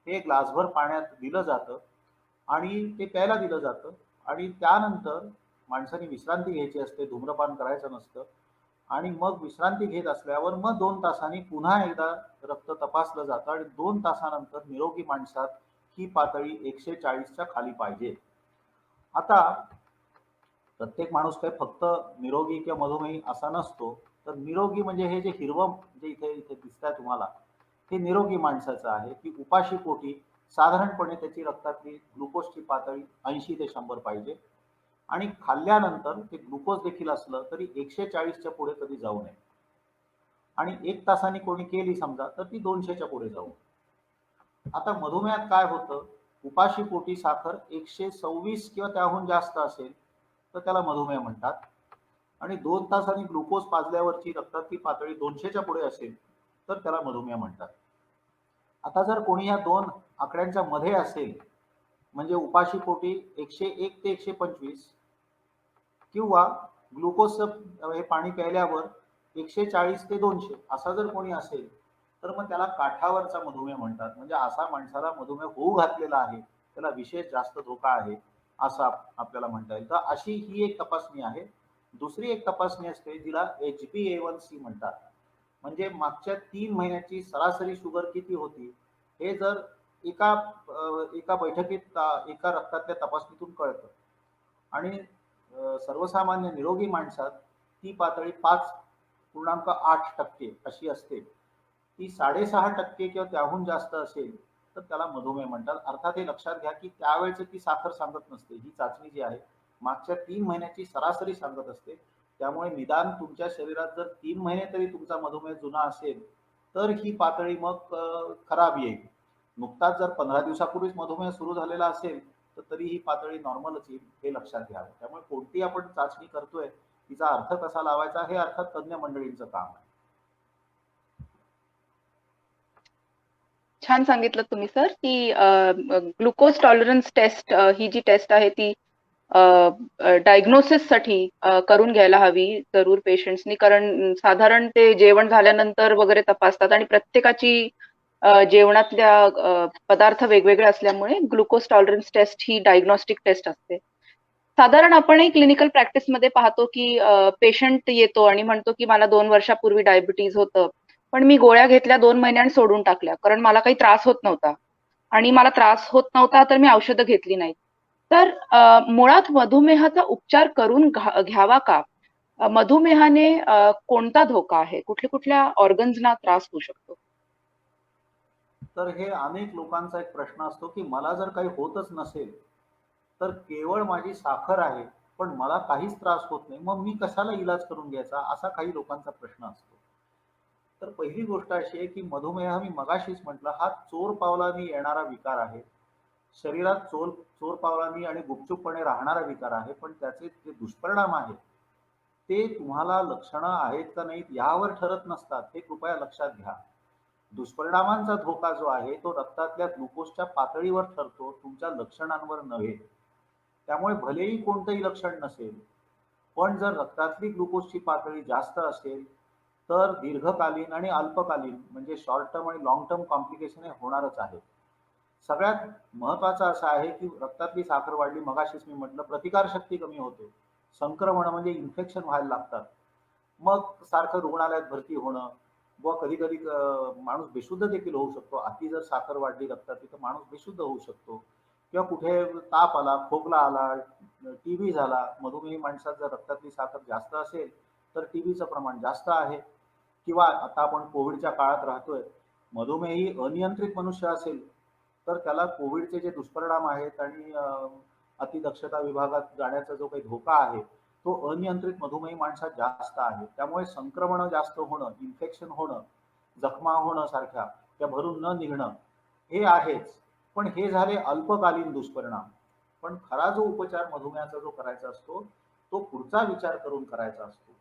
हे ग्लासभर पाण्यात दिलं जातं आणि ते प्यायला दिलं जातं आणि त्यानंतर माणसाने विश्रांती घ्यायची असते, धूम्रपान करायचं नसतं आणि मग विश्रांती घेत असल्यावर मग 2 तासांनी पुन्हा एकदा रक्त तपासलं जातं आणि 2 तासानंतर निरोगी माणसात ही पातळी 140च्या खाली पाहिजे. आता प्रत्येक माणूस काही फक्त निरोगी किंवा मधुमेही असा नसतो. तर निरोगी म्हणजे हे जे हिरवं जे इथे इथे दिसतंय तुम्हाला, हे निरोगी माणसाचं आहे, की उपाशी पोटी साधारणपणे त्याची रक्तातली ग्लुकोजची पातळी 80 ते 100 पाहिजे आणि खाल्ल्यानंतर ते ग्लुकोज देखील असलं तरी 140च्या पुढे कधी जाऊ नये आणि 1 तासाने कोणी केली समजा तर ती 200च्या पुढे जाऊ. आता मधुमेहात काय होतं, उपाशी पोटी साखर 126 किंवा त्याहून जास्त असेल तर त्याला मधुमेह म्हणतात आणि 2 तासांनी ग्लुकोज पाजल्यावरची रक्तातली पातळी 200च्या पुढे असेल तर त्याला मधुमेह म्हणतात. आता जर कोणी या दोन आकड्यांच्या मध्ये असेल, म्हणजे उपाशी पोटी 101 ते 125 किंवा ग्लुकोजचं हे पाणी प्यायल्यावर 140 ते 200 असा जर कोणी असेल, तर मग त्याला काठावरचा मधुमेह म्हणतात. म्हणजे असा माणसाला मधुमेह होऊ घातलेला आहे, त्याला विशेष जास्त धोका आहे, असं आपल्याला म्हणता येईल. तर अशी ही एक तपासणी आहे. दुसरी एक तपासणी असते जिला HbA1c म्हणतात. म्हणजे मागच्या 3 महिन्याची सरासरी शुगर किती होती, हे जर एका एका बैठकीत एका रक्तातल्या तपासणीतून कळतं आणि सर्वसामान्य निरोगी माणसात ती पातळी 5 0.8% अशी असते, ती 6.5% किंवा त्याहून जास्त असेल तर त्याला मधुमेह म्हणतात. अर्थात हे लक्षात घ्या की त्यावेळेची ती साखर सांगत नसते. ही चाचणी जी आहे मागच्या 3 महिन्याची सरासरी सांगत असते. त्यामुळे निदान तुमच्या शरीरात जर 3 महिने तरी तुमचा मधुमेह जुना असेल तर ही पातळी मग खराब येईल. नुकताच जर 15 दिवसापूर्वीच मधुमेह सुरू झालेला असेल तर तरी ही पातळी नॉर्मलच येईल, हे लक्षात घ्यावं. त्यामुळे कोणती आपण चाचणी करतोय तिचा अर्थ कसा लावायचा हे अर्थात तज्ज्ञ मंडळींचं काम आहे.
छान सांगितलं तुम्ही सर की ग्लुकोज टॉलरन्स टेस्ट ही जी टेस्ट आहे ती डायग्नोसिससाठी करून घ्यायला हवी जरूर पेशंट्सनी, कारण साधारण ते जेवण झाल्यानंतर वगैरे तपासतात आणि प्रत्येकाची जेवणातल्या पदार्थ वेगवेगळे असल्यामुळे ग्लुकोज टॉलरन्स टेस्ट ही डायग्नोस्टिक टेस्ट असते. साधारण आपणही क्लिनिकल प्रॅक्टिसमध्ये पाहतो की पेशंट येतो आणि म्हणतो की मला 2 वर्षापूर्वी डायबिटीज होतं, पण मी गोळ्या घेतल्या 2 महिन्यांनी सोडून टाकल्या कारण मला काही त्रास होत नव्हता आणि मला त्रास होत नव्हता तर मी औषधं घेतली नाहीत. तर मुळात मधुमेहाचा उपचार करून घ्यावा का? मधुमेहाने कोणता धोका आहे? कुठल्या कुठल्या ऑर्गन्सना त्रास होऊ शकतो?
तर हे अनेक लोकांचा एक प्रश्न असतो की मला जर काही होतच नसेल तर केवळ माझी साखर आहे पण मला काहीच त्रास होत नाही, मग मी कशाला इलाज करून घ्यायचा, असा काही लोकांचा प्रश्न असतो. तर पहिली गोष्ट अशी आहे की मधुमेह, मी मगाशीच म्हटलं, हा चोर पावलांनी येणारा विकार आहे. शरीरात चोर चोर पावलांनी आणि गुपचूपपणे राहणारा विकार आहे, पण त्याचे जे दुष्परिणाम आहेत ते तुम्हाला लक्षणं आहेत का नाहीत यावर ठरत नसतात, हे कृपया लक्षात घ्या. दुष्परिणामांचा धोका जो आहे तो रक्तातल्या ग्लुकोजच्या पातळीवर ठरतो, तुमच्या लक्षणांवर नव्हे. त्यामुळे भलेही कोणतंही लक्षण नसेल पण जर रक्तातली ग्लुकोजची पातळी जास्त असेल तर दीर्घकालीन आणि अल्पकालीन म्हणजे शॉर्ट टर्म आणि लॉंग टर्म कॉम्प्लिकेशन हे होणारच आहे. सगळ्यात महत्वाचं असं आहे की रक्तातली साखर वाढली, मगाशीच मी म्हटलं, प्रतिकारशक्ती कमी होते, संक्रमण म्हणजे इन्फेक्शन व्हायला लागतात, मग सारखं रुग्णालयात भरती होणं व कधी कधी माणूस बेशुद्ध देखील होऊ शकतो. अति जर साखर वाढली रक्तात तर माणूस बेशुद्ध होऊ शकतो, किंवा कुठे ताप आला, खोकला आला, टीबी झाला. मधुमेही माणसात जर रक्तातली साखर जास्त असेल तर टीबीचं प्रमाण जास्त आहे. किंवा आता आपण कोविडच्या काळात राहतोय, मधुमेही अनियंत्रित मनुष्य असेल तर त्याला कोविडचे जे दुष्परिणाम आहेत आणि अतिदक्षता विभागात जाण्याचा जो काही धोका आहे तो अनियंत्रित मधुमेही माणसात जास्त आहे. त्यामुळे संक्रमण जास्त होणं, इन्फेक्शन होणं, जखमा होणं सारख्या, त्या भरून न निघणं हे आहेच. पण हे झाले अल्पकालीन दुष्परिणाम. पण खरा जो उपचार मधुमेहाचा जो करायचा असतो तो पुढचा विचार करून करायचा असतो.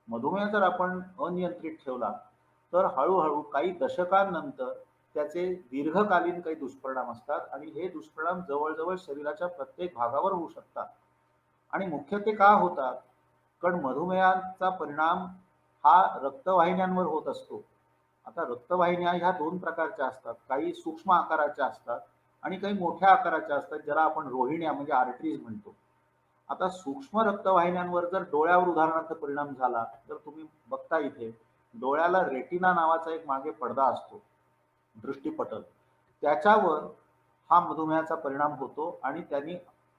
मधुमेह जर आपण अनियंत्रित ठेवला तर हळूहळू काही दशकांनंतर त्याचे दीर्घकालीन काही दुष्परिणाम असतात आणि हे दुष्परिणाम जवळजवळ शरीराच्या प्रत्येक भागावर होऊ शकतात. आणि मुख्य ते का होतात? कारण मधुमेहाचा परिणाम हा रक्तवाहिन्यांवर होत असतो. आता रक्तवाहिन्या ह्या 2 प्रकारच्या असतात, काही सूक्ष्म आकाराच्या असतात आणि काही मोठ्या आकाराच्या असतात, ज्याला आपण रोहिण्या म्हणजे आर्टरीज म्हणतो. आता सूक्ष्म रक्तवाहिन्यांवर जर डोळ्यावर उदाहरणार्थ परिणाम झाला तर तुम्ही बघता इथे डोळ्याला रेटिना नावाचा एक मागे पडदा असतो, दृष्टीपटल, त्याच्यावर हा मधुमेहाचा परिणाम होतो आणि त्यांनी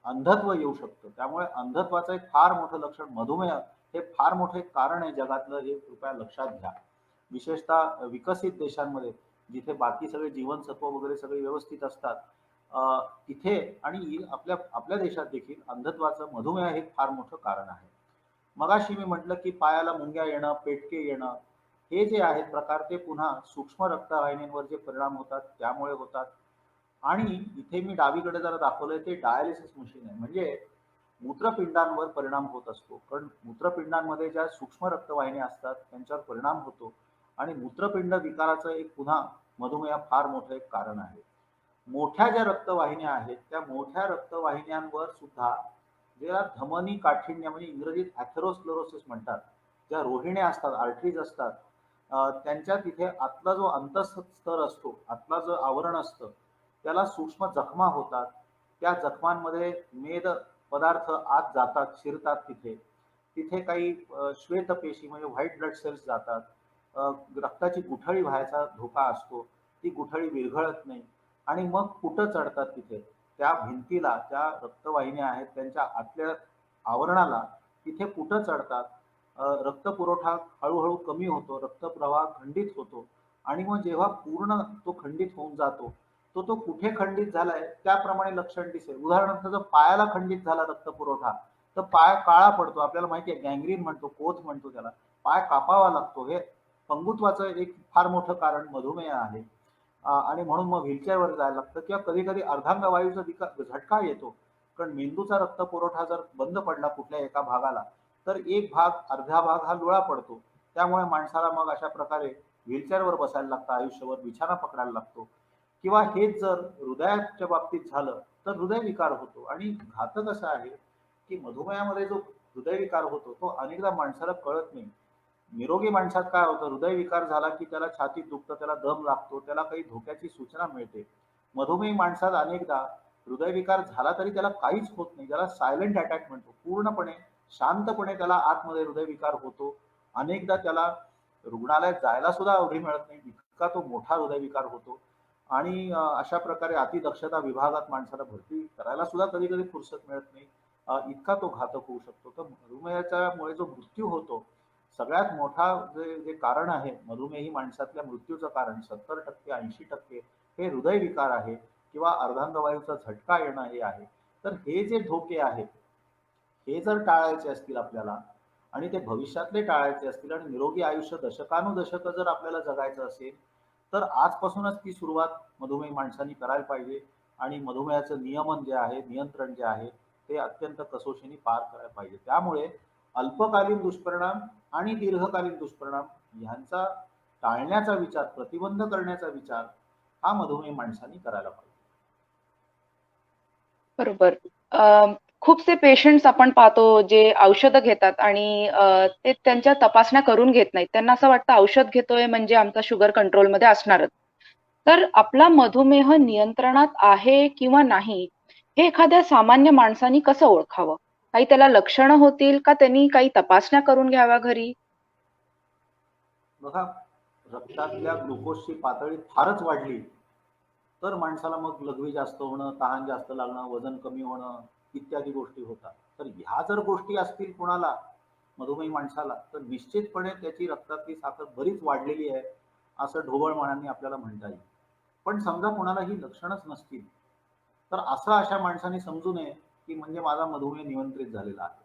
अंधत्व येऊ शकतं. त्यामुळे अंधत्वाचं एक फार मोठं लक्षण मधुमेह हे फार मोठे कारण आहे जगातलं, हे कृपया लक्षात घ्या. विशेषतः विकसित देशांमध्ये जिथे बाकी सगळे जीवनसत्व वगैरे सगळे व्यवस्थित असतात तिथे आणि आपल्या आपल्या देशात देखील अंधत्वाचं मधुमेह हे फार मोठं कारण आहे. मगाशी मी म्हटलं की पायाला मुंग्या येणं, पेटके येणं, हे जे आहेत प्रकार ते पुन्हा सूक्ष्म रक्तवाहिन्यांवर जे परिणाम होतात त्यामुळे होतात. आणि इथे मी डावीकडे जरा दाखवलंय ते डायलिसिस मशीन आहे, म्हणजे मूत्रपिंडांवर परिणाम होत असतो. कारण मूत्रपिंडांमध्ये ज्या सूक्ष्म रक्तवाहिन्या असतात त्यांच्यावर परिणाम होतो आणि मूत्रपिंड विकाराचं एक पुन्हा मधुमेह फार मोठं एक कारण आहे. मोठ्या ज्या रक्तवाहिन्या आहेत त्या मोठ्या रक्तवाहिन्यांवर सुद्धा ज्या धमनी काठिण्य म्हणजे इंग्रजीत ॲथेरोस्क्लेरोसिस म्हणतात, ज्या रोहिण्या असतात, आर्टरीज असतात, त्यांच्या तिथे आतला जो अंतःस्तर असतो, आतला जो आवरण असतं त्याला सूक्ष्म जखमा होतात. त्या जखमांमध्ये मेद पदार्थ आत जातात, शिरतात, तिथे तिथे काही श्वेतपेशी म्हणजे व्हाईट ब्लड सेल्स जातात. रक्ताची गुठळी व्हायचा धोका असतो, ती गुठळी विरघळत नाही आणि मग कुठं चढतात तिथे त्या भिंतीला, त्या रक्तवाहिन्या आहेत त्यांच्या आतल्या आवरणाला, तिथे कुठं चढतात रक्तपुरवठा हळूहळू कमी होतो, रक्तप्रवाह खंडित होतो आणि मग जेव्हा पूर्ण तो खंडित होऊन जातो, तो कुठे खंडित झालाय त्याप्रमाणे लक्षण दिसेल. उदाहरणार्थ जर पायाला खंडित झाला रक्तपुरवठा, तर पाय काळा पडतो. आपल्याला माहिती आहे गँग्रीन म्हणतो, कोथ म्हणतो त्याला. पाय कापावा लागतो. हे पंगुत्वाचं एक फार मोठं कारण मधुमेह आहे. आणि म्हणून मग व्हीलचेअरवर जायला लागतं किंवा कधी-कधी अर्धांगवायूचा झटका येतो. कारण मेंदूचा रक्तपुरवठा जर बंद पडला कुठल्या एका भागाला, तर एक भाग, अर्धा भाग हा लुळा पडतो. त्यामुळे माणसाला मग अशा प्रकारे व्हीलचेअरवर बसायला लागतं, आयुष्यभर बिछाना पकडायला लागतो. किंवा हेच जर हृदयाच्या बाबतीत झालं, तर हृदयविकार होतो. आणि घातक असं आहे, की मधुमेहामध्ये जो हृदयविकार होतो, तो अनेकदा माणसाला कळत नाही. निरोगी माणसात काय होतं, हृदयविकार झाला की त्याला छातीत दुखतं, त्याला दम लागतो, त्याला काही धोक्याची सूचना मिळते. मधुमेही माणसात अनेकदा हृदयविकार झाला तरी त्याला काहीच होत नाही, त्याला सायलेंट अटॅक म्हणतो. पूर्णपणे शांतपणे त्याला आतमध्ये हृदयविकार होतो. अनेकदा त्याला रुग्णालयात जायला सुद्धा अवधी मिळत नाही, इतका तो मोठा हृदयविकार होतो. आणि अशा प्रकारे अतिदक्षता विभागात माणसाला भरती करायला सुद्धा कधी कधी फुरसत मिळत नाही. इतका तो घातक होऊ शकतो. तर मधुमेहाच्यामुळे जो मृत्यू होतो, सगळ्यात मोठा जे जे कारण आहे मधुमेही माणसातल्या मृत्यूचं कारण 70% 80% हे हृदयविकार आहे किंवा अर्धांगवायूचा झटका येणं हे आहे. तर हे जे धोके आहेत, हे जर टाळायचे असतील आपल्याला आणि ते भविष्यातले टाळायचे असतील आणि निरोगी आयुष्य दशकानुदशकं जर आपल्याला जगायचं असेल, तर आजपासूनच ती सुरुवात मधुमेही माणसांनी करायला पाहिजे. आणि मधुमेहाचं नियमन जे आहे, नियंत्रण जे आहे, ते अत्यंत कसोशीने पार करायला पाहिजे. त्यामुळे अल्पकालीन दुष्परिणाम आणि दीर्घकालीन दुष्परिणाम ह्यांचा टाळण्याचा विचार, प्रतिबंध करण्याचा विचार हा मधुमेही माणसांनी करायला पाहिजे.
बरोबर. खूपसे पेशंट्स आपण पाहतो जे औषधं घेतात आणि ते त्यांच्या तपासण्या करून घेत नाहीत. त्यांना असं वाटतं औषध घेतोय म्हणजे आमचा शुगर कंट्रोलमध्ये असणारच. तर आपला मधुमेह नियंत्रणात आहे किंवा नाही, हे एखाद्या सामान्य माणसाने कसं ओळखावं? काही त्याला लक्षणं होतील का त्यांनी काही तपासण्या करून घ्याव्या घरी?
बघा, रक्तातल्या ग्लुकोजची पातळी फारच वाढली, तर माणसाला मग लघवी जास्त होणं, तहान जास्त लागणं, वजन कमी होणं इत्यादी गोष्टी होतात. तर ह्या जर गोष्टी असतील कुणाला, मधुमेही माणसाला, तर निश्चितपणे त्याची रक्तातली साखर बरीच वाढलेली आहे असं ढोबळमानांनी आपल्याला म्हणता येईल. पण समजा कुणाला ही लक्षणच नसतील, तर असं अशा माणसाने समजू नये की म्हणजे माझा मधुमेह नियंत्रित झालेला आहे.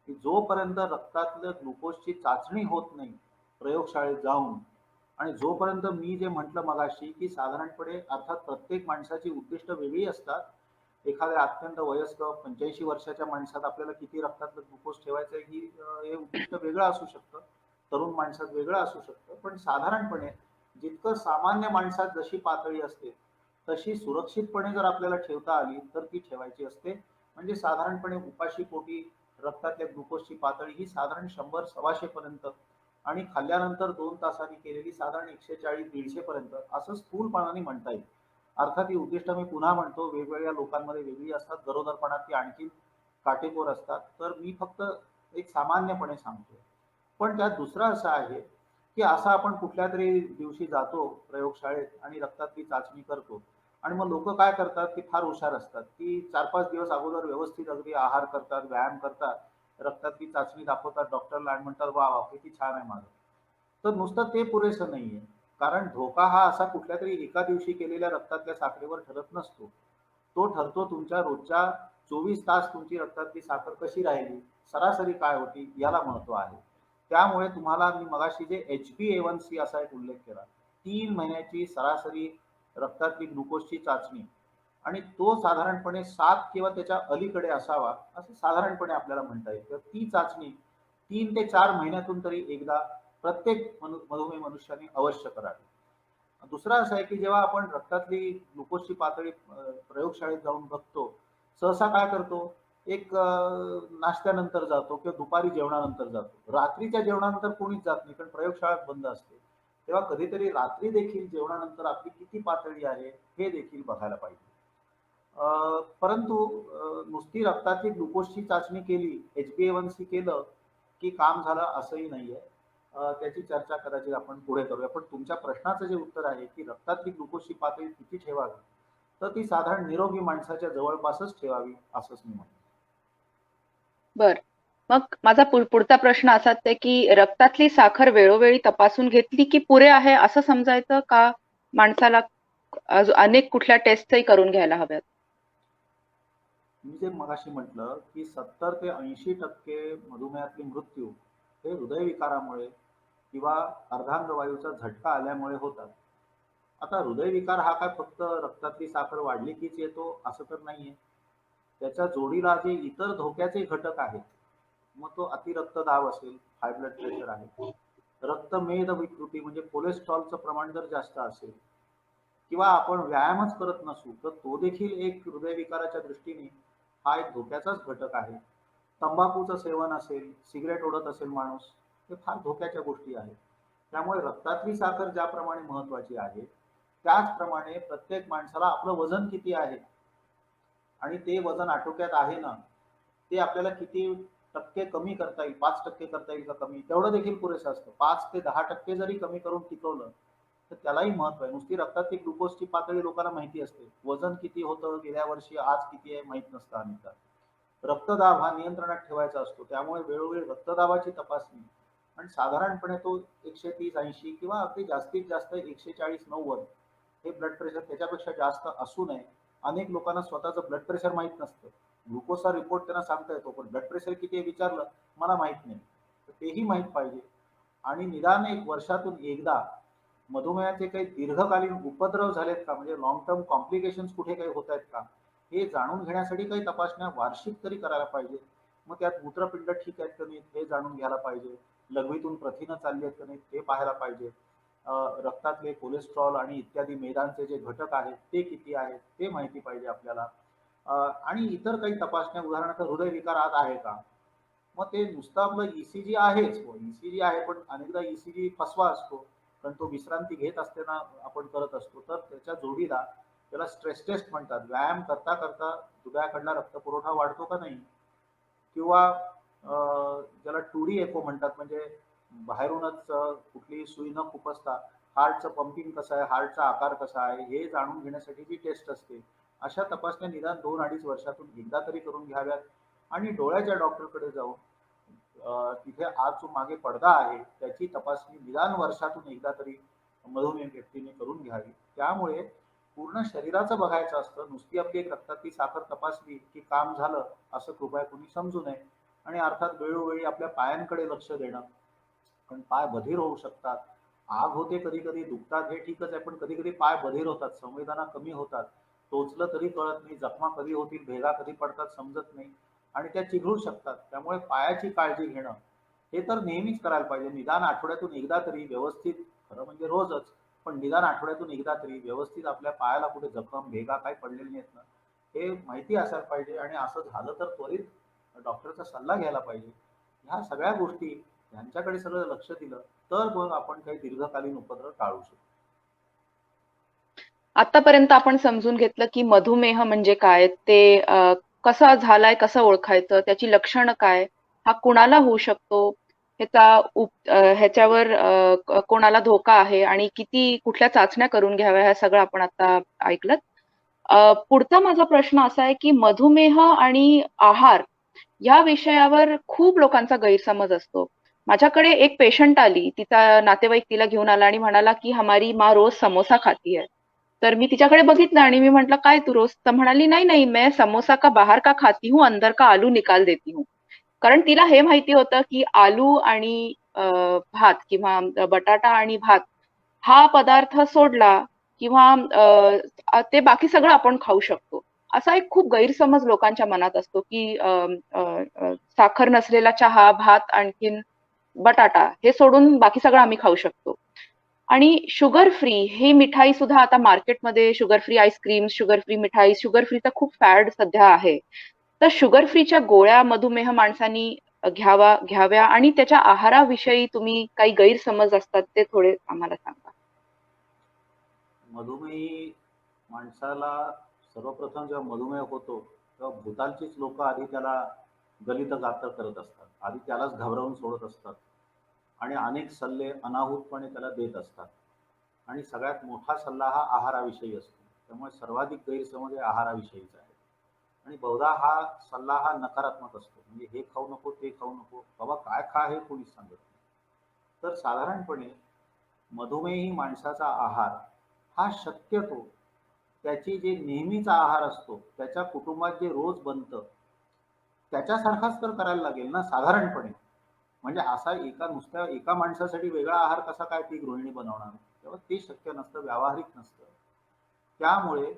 की जोपर्यंत रक्तातल्या ग्लुकोजची चाचणी होत नाही प्रयोगशाळेत जाऊन, आणि जोपर्यंत मी जे म्हटलं मगाशी की साधारणपणे, अर्थात प्रत्येक माणसाची उद्दिष्ट वेगळी असतात. एखाद्या अत्यंत वयस्क 85 वर्षाच्या माणसात आपल्याला किती रक्तातलं ग्लुकोज ठेवायचं आहे ही हे उद्दिष्ट वेगळं असू शकतं. तरुण माणसात वेगळं असू शकतं. पण साधारणपणे जितकं सामान्य माणसात जशी पातळी असते, तशी सुरक्षितपणे जर आपल्याला ठेवता आली तर ती ठेवायची असते. म्हणजे साधारणपणे उपाशी पोटी रक्तातल्या ग्लुकोजची पातळी ही साधारण 100-125 पर्यंत, आणि खाल्ल्यानंतर 2 तासांनी केलेली साधारण 140-150 पर्यंत असं स्थूलपणाने म्हणता येईल. अर्थात ही उद्दिष्ट मी पुन्हा म्हणतो वेगवेगळ्या लोकांमध्ये वेगळी असतात, गरोदरपणात ती आणखी काटेकोर असतात. तर मी फक्त एक सामान्यपणे सांगतो. पण त्यात दुसरं असं आहे की असं आपण कुठल्या तरी दिवशी जातो प्रयोगशाळेत आणि रक्तातली चाचणी करतो, आणि मग लोक काय करतात की फार हुशार असतात की 4-5 दिवस अगोदर व्यवस्थित अगदी आहार करतात, व्यायाम करतात, रक्तातली चाचणी दाखवतात डॉक्टरला आणि म्हणतात वा वा किती छान आहे माझं. तर नुसतं ते पुरेसं नाहीये. कारण धोका हा असा कुठल्या तरी एका दिवशी केलेल्या रक्तातल्या साखरेवर ठरत नसतो. तो ठरतो तुमच्या रोजच्या 24 तास तुमची रक्तातली साखर कशी राहिली, सरासरी काय होती, याला महत्व आहे. त्यामुळे तुम्हाला मी मगाशी जे HbA1c असा एक उल्लेख केला, 3 महिन्याची सरासरी रक्तातली ग्लुकोजची चाचणी, आणि तो साधारणपणे 7 किंवा त्याच्या अलीकडे असावा असं साधारणपणे आपल्याला म्हणता येईल. तर ती चाचणी 3 ते 4 महिन्यातून तरी एकदा प्रत्येक मधुमेही मनुष्याने अवश्य करावी. दुसरं असं आहे की जेव्हा आपण रक्तातली ग्लुकोजची पातळी प्रयोगशाळेत जाऊन बघतो, सहसा काय करतो, एक नाश्त्यानंतर जातो किंवा दुपारी जेवणानंतर जातो. रात्रीच्या जेवणानंतर कोणीच जात नाही कारण प्रयोगशाळा बंद असते. तेव्हा कधीतरी रात्री देखील जेवणानंतर आपली किती पातळी आहे हे देखील बघायला पाहिजे. परंतु नुसती रक्तातली ग्लुकोजची चाचणी केली, HbA1c केलं की काम झालं असंही नाहीये. त्याची चर्चा कदाचित आपण पुढे करूया. पण तुमच्या प्रश्नाचं जे उत्तर आहे की रक्तातली ग्लुकोजची पातळी किती ठेवावी, तर ती साधारण निरोगी माणसाच्या जवळपासच ठेवावी असंच मी म्हणतो.
बरं. मग माझा पुढचा प्रश्न असाच आहे की रक्तातली साखर वेळोवेळी तपासून घेतली की पुरे आहे असं समजायचं का माणसाला अनेक कुठल्या टेस्टही करून घ्यायला हव्यात?
मी जे मगाशी म्हटलं की 70 ते 80% मधुमेहातले मृत्यू हे हृदयविकारामुळे किंवा अर्धांगवायूचा झटका आल्यामुळे होतात. आता हृदयविकार हा काय फक्त रक्तातली साखर वाढली कीच येतो असं तर नाहीये. त्याच्या जोडीला जे इतर धोक्याचे घटक आहेत, मग तो अतिरक्तदाब असेल, हाय ब्लड प्रेशर आहे, रक्तमेद विकृती म्हणजे कोलेस्ट्रॉलचं प्रमाण जर जास्त असेल किंवा आपण व्यायामच करत नसू तर तो देखील एक हृदयविकाराच्या दृष्टीने हा एक धोक्याचाच घटक आहे. तंबाखूचं सेवन असेल, सिगरेट ओढत असेल माणूस, हे फार धोक्याच्या गोष्टी आहेत. त्यामुळे रक्तातली साखर ज्याप्रमाणे महत्वाची आहे, त्याचप्रमाणे प्रत्येक माणसाला आपलं वजन किती आहे आणि ते वजन आटोक्यात आहे ना, ते आपल्याला किती टक्के कमी करता येईल, 5% करता येईल का कमी, तेवढं देखील पुरेसं असतं. 5 ते 10% जरी कमी करून टिकवलं तर त्यालाही महत्व आहे. नुसती रक्तातली ग्लुकोजची पातळी लोकांना माहिती असते, वजन किती होतं गेल्या वर्षी, आज किती आहे माहित नसतं अनेकदा. रक्तदाब हा नियंत्रणात ठेवायचा असतो, त्यामुळे वेळोवेळी रक्तदाबाची तपासणी आणि साधारणपणे तो 130-80 किंवा अगदी जास्तीत जास्त 140-90 हे ब्लड प्रेशर, त्याच्यापेक्षा जास्त असू नये. अनेक लोकांना स्वतःचं ब्लड प्रेशर माहीत नसतं. ग्लुकोजचा रिपोर्ट त्यांना सांगता येतो, पण ब्लड प्रेशर किती आहे विचारलं, मला माहीत नाही. तर तेही माहीत पाहिजे. आणि निदान एक वर्षातून एकदा मधुमेहाचे काही दीर्घकालीन उपद्रव झालेत का, म्हणजे लॉंग टर्म कॉम्प्लिकेशन्स कुठे काही होत आहेत का, हे जाणून घेण्यासाठी काही तपासण्या वार्षिक तरी करायला पाहिजे. मग त्यात मूत्रपिंड ठीक आहेत का नाही हे जाणून घ्यायला पाहिजे. लघवीतून प्रथिनं चालली आहेत का नाही ते पाहायला पाहिजे. रक्तातले कोलेस्ट्रॉल आणि इत्यादी मेदांचे जे घटक आहेत ते किती आहेत ते माहिती पाहिजे आपल्याला. आणि इतर काही तपासण्या, उदाहरणार्थ हृदयविकार आज आहे का, मग ते नुसतं आपलं ईसीजी आहेच, ईसीजी आहे पण अनेकदा ईसीजी फसवा असतो, कारण तो विश्रांती घेत असताना आपण करत असतो. तर त्याच्या जोडीला त्याला स्ट्रेस टेस्ट म्हणतात, व्यायाम करता करता हृदयाकडला रक्तपुरवठा वाढतो का नाही, किंवा ज्याला 2D एको म्हणतात, म्हणजे बाहेरूनच कुठलीही सुई न खुपसता हार्टचं पंपिंग कसं आहे, हार्टचा आकार कसा आहे हे जाणून घेण्यासाठी जी टेस्ट असते, अशा तपासण्या निदान 2-2.5 वर्षातून एकदा तरी करून घ्याव्यात. आणि डोळ्याच्या डॉक्टरकडे जाऊन तिथे आज जो मागे पडदा आहे त्याची तपासणी निदान वर्षातून एकदा तरी मधुमेह व्यक्तीने करून घ्यावी. त्यामुळे पूर्ण शरीराचं बघायचं असतं, नुसती आपली एक रक्तातली साखर तपासली की काम झालं असं कृपया कोणी समजू नये. आणि अर्थात वेळोवेळी आपल्या पायांकडे लक्ष देणं, पण पाय बधीर होऊ शकतात, आग होते, कधी कधी दुखतात, हे ठीकच आहे, पण कधी कधी पाय बधीर होतात, संवेदना कमी होतात, टोचलं तरी कळत नाही, जखमा कधी होतील, भेगा कधी पडतात समजत नाही आणि त्या चिघळू शकतात. त्यामुळे पायाची काळजी घेणं हे तर नेहमीच करायला पाहिजे. निदान आठवड्यातून एकदा तरी व्यवस्थित, खरं म्हणजे रोजच, पण निदान आठवड्यातून एकदा तरी व्यवस्थित आपल्या पायाला कुठे जखम भेगा काय पडलेली नाहीत ना हे माहिती असायला पाहिजे. आणि असं झालं तर त्वरित डॉक्टरचा सल्ला घ्यायला पाहिजे. ह्या सगळ्या गोष्टी यांच्याकडे सगळं लक्ष दिलं तर मग आपण काही दीर्घकालीन उपद्रव टाळू शकतो.
आतापर्यंत आपण समजून घेतलं की मधुमेह म्हणजे काय, ते कसा झालाय, कसं ओळखायचं, त्याची लक्षणं काय, हा कुणाला होऊ शकतो, ह्याच्यावर कोणाला धोका आहे आणि किती कुठल्या चाचण्या करून घ्याव्या, ह्या सगळं आपण आता ऐकलं. पुढचा माझा प्रश्न असा आहे की मधुमेह आणि आहार या विषयावर खूप लोकांचा गैरसमज असतो. माझ्याकडे एक पेशंट आली, तिचा नातेवाईक तिला घेऊन आला आणि म्हणाला की हमारी माँ रोज समोसा खाती है. तर मी तिच्याकडे बघितलं आणि मी म्हटलं काय तू रोज, तर म्हणाली नाही नाही, मैं समोसा का बाहर का खाती हूँ, अंदर का आलू निकाल देती हूँ. कारण तिला हे माहिती होतं की आलू आणि भात किंवा बटाटा आणि भात हा पदार्थ सोडला किंवा ते बाकी सगळं आपण खाऊ शकतो. असा एक खूप गैरसमज लोकांच्या मनात असतो की साखर नसलेला चहा, भात, आणखीन बटाटा हे सोडून बाकी सगळं आम्ही खाऊ शकतो. आणि शुगर फ्री ही मिठाई सुद्धा आता मार्केटमध्ये, sugar free ice cream, sugar free मिठाई, शुगर फ्रीचा खूप फॅड सध्या आहे. तर शुगर फ्रीच्या गोळ्या मधुमेह माणसांनी घ्याव्या आणि त्याच्या आहाराविषयी तुम्ही काही गैरसमज असतात ते थोडे आम्हाला सांगा.
मधुमेही माणसाला सर्वप्रथम जेव्हा मधुमेह होतो तेव्हा भूतालचीच लोक आधी त्याला गलित गात्र करत असतात, आधी त्यालाच घाबरवून सोडत असतात आणि अनेक सल्ले अनाहूतपणे त्याला देत असतात. आणि सगळ्यात मोठा सल्ला हा आहाराविषयी असतो. त्यामुळे सर्वाधिक गैरसमज हे आहाराविषयीचा आहे. आणि बहुधा हा सल्ला हा नकारात्मक असतो. म्हणजे हे खाऊ नको, ते खाऊ नको. बाबा काय खा हे कोणीच सांगत नाही. तर साधारणपणे मधुमेही माणसाचा आहार हा शक्यतो त्याची जे नेहमीचा आहार असतो, त्याच्या कुटुंबात जे रोज बनतं, त्याच्यासारखाच तर करायला लागेल ना साधारणपणे. म्हणजे असा नुसत्या एका माणसासाठी वेगळा आहार कसा काय ती गृहिणी बनवणार? तेव्हा ते शक्य नसतं, व्यावहारिक नसतं. त्यामुळे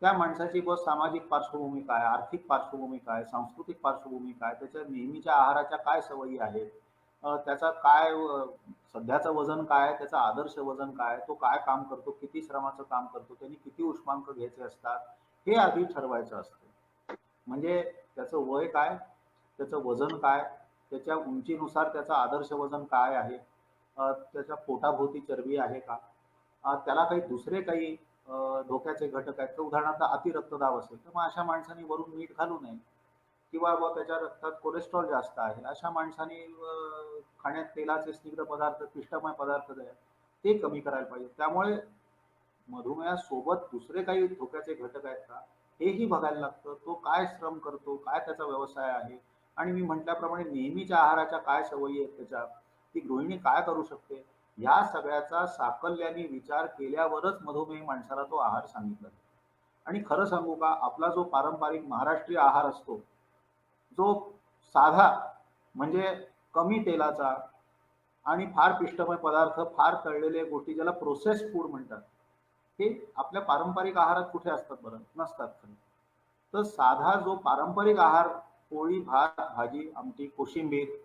त्या माणसाची सामाजिक पार्श्वभूमी काय, आर्थिक पार्श्वभूमी काय, सांस्कृतिक पार्श्वभूमी काय, त्याच्या नेहमीच्या आहाराच्या काय सवयी आहेत, त्याचा काय सध्याचं वजन काय, त्याचं आदर्श वजन काय, तो काय काम करतो, किती श्रमाचं काम करतो, त्यांनी किती उष्मांक घ्यायचे असतात, हे आधी ठरवायचं असतं. म्हणजे त्याचं वय काय, त्याचं वजन काय, त्याच्या उंचीनुसार त्याचं आदर्श वजन काय आहे, त्याच्या पोटाभोवती चरबी आहे का, त्याला काही दुसरे काही धोक्याचे घटक आहेत. तर उदाहरणार्थ अतिरक्तदाब असेल तर मग अशा माणसाने वरून मीठ घालू नये. किंवा त्याच्या रक्तात कोलेस्ट्रॉल जास्त आहे अशा माणसाने खाण्यात तेलाचे स्निग्ध पदार्थ, पिष्टमय पदार्थ ते कमी करायला पाहिजे. त्यामुळे मधुमेहासोबत दुसरे काही धोक्याचे घटक आहेत का हेही बघायला लागतं. तो काय श्रम करतो, काय त्याचा व्यवसाय आहे, आणि मी म्हटल्याप्रमाणे नेहमीच्या आहाराच्या काय सवयी आहेत त्याच्या, ती गृहिणी काय करू शकते, या सगळ्याचा साकल्याने विचार केल्यावरच मधुमेही माणसाला तो आहार सांगितला जातो. आणि खरं सांगू का, आपला जो पारंपरिक महाराष्ट्रीय आहार असतो, जो साधा म्हणजे कमी तेलाचा आणि फार पिष्टमय पदार्थ, फार तळलेल्या गोष्टी, ज्याला प्रोसेस्ड फूड म्हणतात, हे आपल्या पारंपरिक आहारात कुठे असतात बरं? नसतात खरं. तर साधा जो पारंपरिक आहार, पोळी, भात, भाजी, आमटी, कोशिंबीर,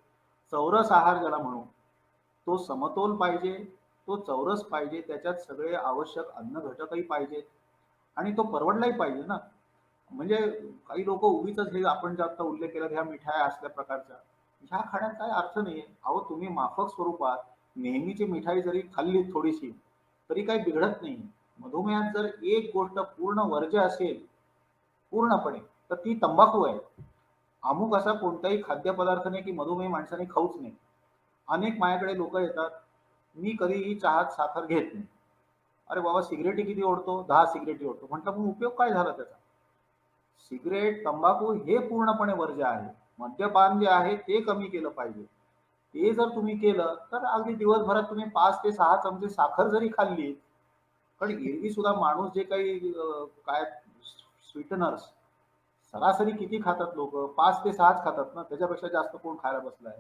चौरस आहार ज्याला म्हणू, तो समतोल पाहिजे, तो चौरस पाहिजे, त्याच्यात सगळे आवश्यक अन्न घटकही पाहिजेत आणि तो परवडलाही पाहिजे ना. म्हणजे काही लोक उगीच हे आपण जे आता उल्लेख केला ह्या मिठाया असल्या प्रकारच्या, ह्या खाण्यात काय अर्थ नाहीये. अहो तुम्ही माफक स्वरूपात नेहमीची मिठाई जरी खाल्ली थोडीशी तरी काही बिघडत नाही. मधुमेहात जर एक गोष्ट पूर्ण वर्ज्य असेल पूर्णपणे, तर ती तंबाखू आहे. अमुक असा कोणताही खाद्यपदार्थ नाही की मधुमेही माणसाने खाऊच नाही. अनेक माझ्याकडे लोक येतात, मी कधीही चहात साखर घेत नाही. अरे बाबा सिगरेटी किती ओढतो? 10 सिगरेटी ओढतो. म्हटलं मग उपयोग काय झाला त्याचा? सिगरेट, तंबाखू हे पूर्णपणे वर्ज्य आहे. मद्यपान जे आहे ते कमी केलं पाहिजे. ते जर तुम्ही केलं तर अगदी दिवसभरात तुम्ही 5 ते 6 चमचे साखर जरी खाल्ली, कारण एरवी सुद्धा माणूस जे काही काय स्वीटनर्स सरासरी किती खातात लोक? 5 ते 6च खातात ना, त्याच्यापेक्षा जास्त कोण खायला बसलाय?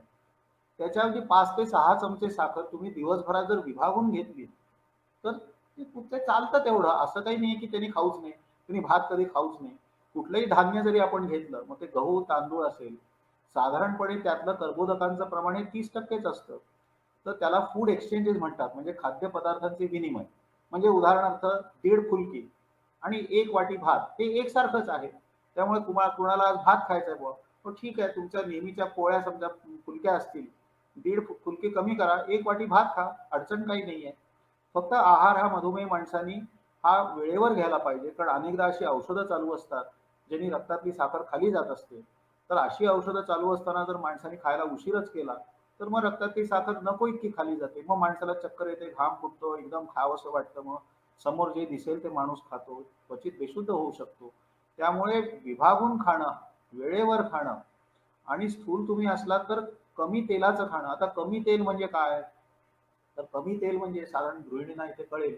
त्याच्याऐवजी 5 ते 6 चमचे साखर तुम्ही दिवसभरात जर विभागून घेतली तर ते चालतं तेवढं. असं काही नाही की त्यांनी खाऊच नाही, त्यांनी भात कधी खाऊच नाही. कुठलंही धान्य जरी आपण घेतलं, मग ते गहू तांदूळ असेल, साधारणपणे त्यातलं कर्बोदकांचं प्रमाण हे 30%च असतं. तर त्याला फूड एक्सचेंजेस म्हणतात, म्हणजे खाद्यपदार्थांचे विनिमय. म्हणजे उदाहरणार्थ 1.5 फुलकी आणि 1 वाटी भात हे एकसारखंच आहे. त्यामुळे कुणाला आज भात खायचा आहे बुवा, तो ठीक आहे, तुमच्या नेहमीच्या पोळ्या समजा फुलक्या असतील, 1.5 फुलकी कमी करा, 1 वाटी भात खा, अडचण काही नाहीये. फक्त आहार हा मधुमेही माणसांनी हा वेळेवर घ्यायला पाहिजे. कारण अनेकदा अशी औषधं चालू असतात ज्यांनी रक्तातली साखर खाली जात असते. तर अशी औषधं चालू असताना जर माणसाने खायला उशीरच केला तर मग रक्तातली साखर नको इतकी खाली जाते. मग माणसाला चक्कर येते, घाम फुटतो, एकदम खावंसं वाटतं, मग समोर जे दिसेल ते माणूस खातो, क्वचित बेशुद्ध होऊ शकतो. त्यामुळे विभागून खाणं, वेळेवर खाणं, आणि स्थूल तुम्ही असलात तर कमी तेलाचं खाणं. आता कमी तेल म्हणजे काय? तर कमी तेल म्हणजे साधारण गृहिणींना इथे कळेल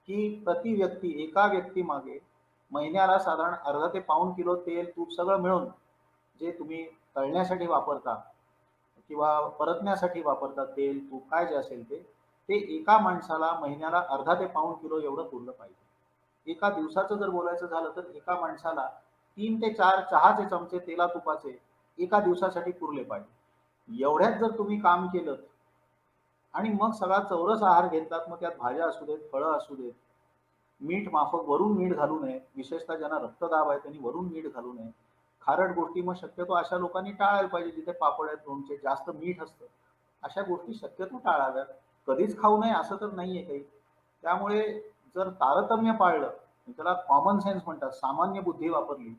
की प्रति व्यक्ती, एका व्यक्ती मागे महिन्याला साधारण अर्धा ते पाऊण किलो तेल तूप सगळं मिळून जे तुम्ही तळण्यासाठी वापरता किंवा परतण्यासाठी वापरता, तेल तूप काय जे असेल ते ते एका माणसाला महिन्याला अर्धा ते पाऊण किलो एवढं पुरलं पाहिजे. एका दिवसाचं जर बोलायचं झालं तर एका माणसाला 3 ते 4 चहाचे चमचे तेला तुपाचे एका दिवसासाठी पुरले पाहिजे. एवढ्यात जर तुम्ही काम केलं आणि मग सगळा चौरस आहार घेतलात, मग त्यात भाज्या असू देत, फळं असू देत, मीठ माफक, वरून मीठ घालू नये. विशेषतः ज्यांना रक्तदाब आहे त्यांनी वरून मीठ घालू नये. खारट गोष्टी मग शक्यतो अशा लोकांनी टाळायला पाहिजे जिथे पापड आहेत, लोणचे, जास्त मीठ असतं, अशा गोष्टी शक्यतो टाळाव्यात. कधीच खाऊ नये असं तर नाहीये काही. त्यामुळे जर तारतम्य पाळलं, त्याला कॉमन सेन्स म्हणतात, सामान्य बुद्धी वापरली,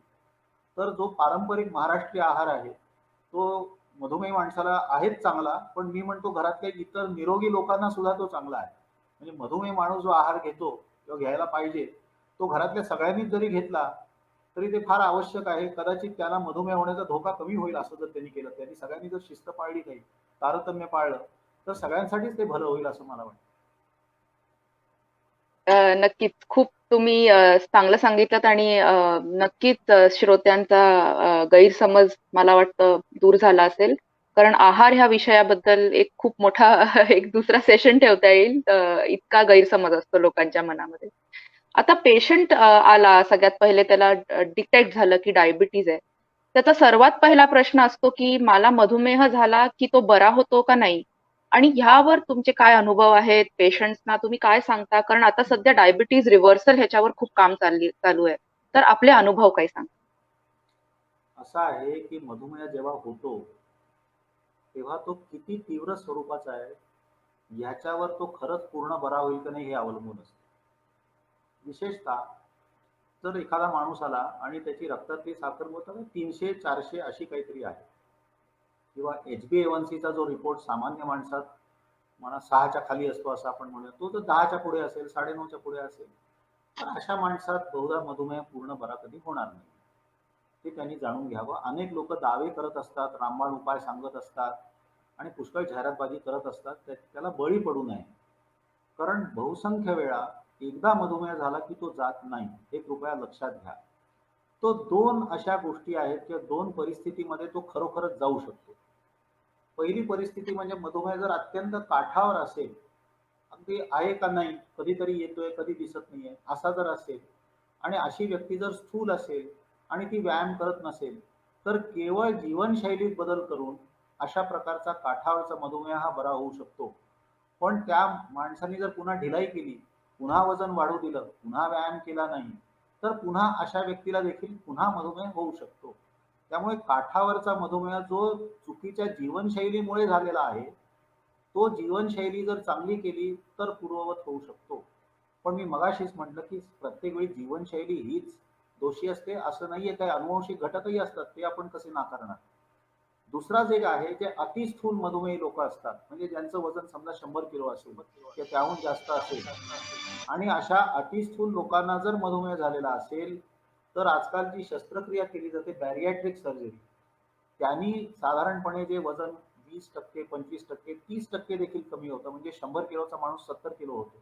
तर जो पारंपरिक महाराष्ट्रीय आहार आहे तो मधुमेही माणसाला आहेच चांगला, पण मी म्हणतो घरातल्या इतर निरोगी लोकांना सुद्धा तो चांगला आहे. म्हणजे मधुमेही माणूस जो आहार घेतो किंवा घ्यायला पाहिजे, तो घरातल्या सगळ्यांनीच जरी घेतला तरी ते फार आवश्यक आहे. कदाचित त्यांना मधुमेह होण्याचा धोका कमी होईल असं जर त्यांनी केलं. त्यांनी सगळ्यांनी जर शिस्त पाळली काही, तारतम्य पाळलं, तर सगळ्यांसाठीच ते भलं होईल असं मला वाटतं.
नक्कीच. खूप तुम्ही चांगलं सांगितलत आणि नक्कीच श्रोत्यांचा गैरसमज मला वाटतं दूर झाला असेल. कारण आहार ह्या विषयाबद्दल एक खूप मोठा एक दुसरा सेशन ठेवता येईल. इतका गैरसमज असतो लोकांच्या मनामध्ये. आता पेशंट आला, सगळ्यात पहिले त्याला डिटेक्ट झालं की डायबिटीज आहे. त्याचा सर्वात पहिला प्रश्न असतो की मला मधुमेह झाला की तो बरा होतो का नाही? आणि ह्यावर तुमचे काय अनुभव आहेत? पेशंट्सना तुम्ही काय सांगता? कारण आता सध्या डायबिटीज रिव्हर्सल ह्याच्यावर खूप काम चालू आहे. तर आपले अनुभव काय सांगता?
असं आहे की मधुमेह जेव्हा होतो, तेव्हा तो किती तीव्र स्वरूपाचा आहे, ह्याच्यावर तो खरंच पूर्ण बरा होईल का नाही हे अवलंबून असतं. विशेषतः जर एखादा माणूस आला आणि त्याची रक्तातली साखर मोजताना 300-400 अशी काहीतरी आहे, किंवा HbA1c चा जो रिपोर्ट सामान्य माणसात म्हणा 6च्या खाली असतो असं आपण म्हणूया, तो जर 10च्या पुढे असेल, 9.5च्या पुढे असेल, तर अशा माणसात बहुधा मधुमेह पूर्ण बरा कधी होणार नाही. ते त्यांनी जाणून घ्यावं. अनेक लोक दावे करत असतात, रामबाण उपाय सांगत असतात आणि पुष्कळ जाहिरातबाजी करत असतात. त्याला बळी पडू नये. कारण बहुसंख्य वेळा एकदा मधुमेह झाला की तो जात नाही, हे कृपया लक्षात घ्या. तो दोन अशा गोष्टी आहेत किंवा दोन परिस्थितीमध्ये तो खरोखरच जाऊ शकतो. पहिली परिस्थिती म्हणजे मधुमेह जर अत्यंत काठावर असेल, अगदी आहे का नाही, कधीतरी येतोय, कधी दिसत नाहीये, असा जर असेल आणि अशी व्यक्ती जर स्थूल असेल आणि ती व्यायाम करत नसेल, तर केवळ जीवनशैलीत बदल करून अशा प्रकारचा काठावरचा मधुमेह हा बरा होऊ शकतो. पण त्या माणसाने जर पुन्हा ढिलाई केली, पुन्हा वजन वाढू दिलं, पुन्हा व्यायाम केला नाही, तर पुन्हा अशा व्यक्तीला देखील पुन्हा मधुमेह होऊ शकतो. त्यामुळे काठावरचा मधुमेह जो चुकीच्या जीवनशैलीमुळे झालेला आहे, तो जीवनशैली जर चांगली केली तर पूर्ववत होऊ शकतो. पण मी मगाशीच म्हटलं की प्रत्येक वेळी जीवनशैली हीच दोषी असते असं नाहीये. काही अनुवंशिक घटकही असतात, ते आपण कसे नाकारणार. दुसराच एक आहे, जे अतिस्थूल मधुमेही लोक असतात, म्हणजे ज्यांचं वजन समजा 100 किलो असेल किंवा त्याहून जास्त असेल, आणि अशा अतिस्थूल लोकांना जर मधुमेह झालेला असेल, तर आजकाल जी शस्त्रक्रिया केली जाते बॅरियाट्रिक सर्जरी, त्यांनी साधारणपणे जे वजन 20%, 25%, 30% देखील कमी होतं. म्हणजे 100 किलोचा माणूस 70 किलो होतो.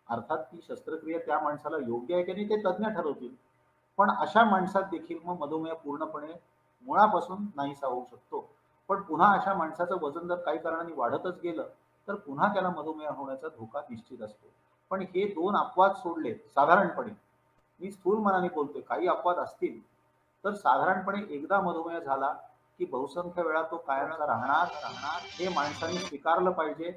अर्थात ती शस्त्रक्रिया त्या माणसाला योग्य आहे की नाही ते तज्ज्ञ ठरवतील. पण अशा माणसात देखील मग मधुमेह पूर्णपणे मुळापासून नाहीसा होऊ शकतो. पण पुन्हा अशा माणसाचं वजन जर काही कारणाने वाढतच गेलं, तर पुन्हा त्याला मधुमेह होण्याचा धोका निश्चित असतो. पण हे दोन अपवाद सोडले साधारणपणे, मी स्थूल मनाने बोलतोय, काही अपवाद असतील, तर साधारणपणे एकदा मधुमेह झाला की बहुसंख्य वेळा तो कायमचा राहणार राहणार हे माणसाने स्वीकारलं पाहिजे.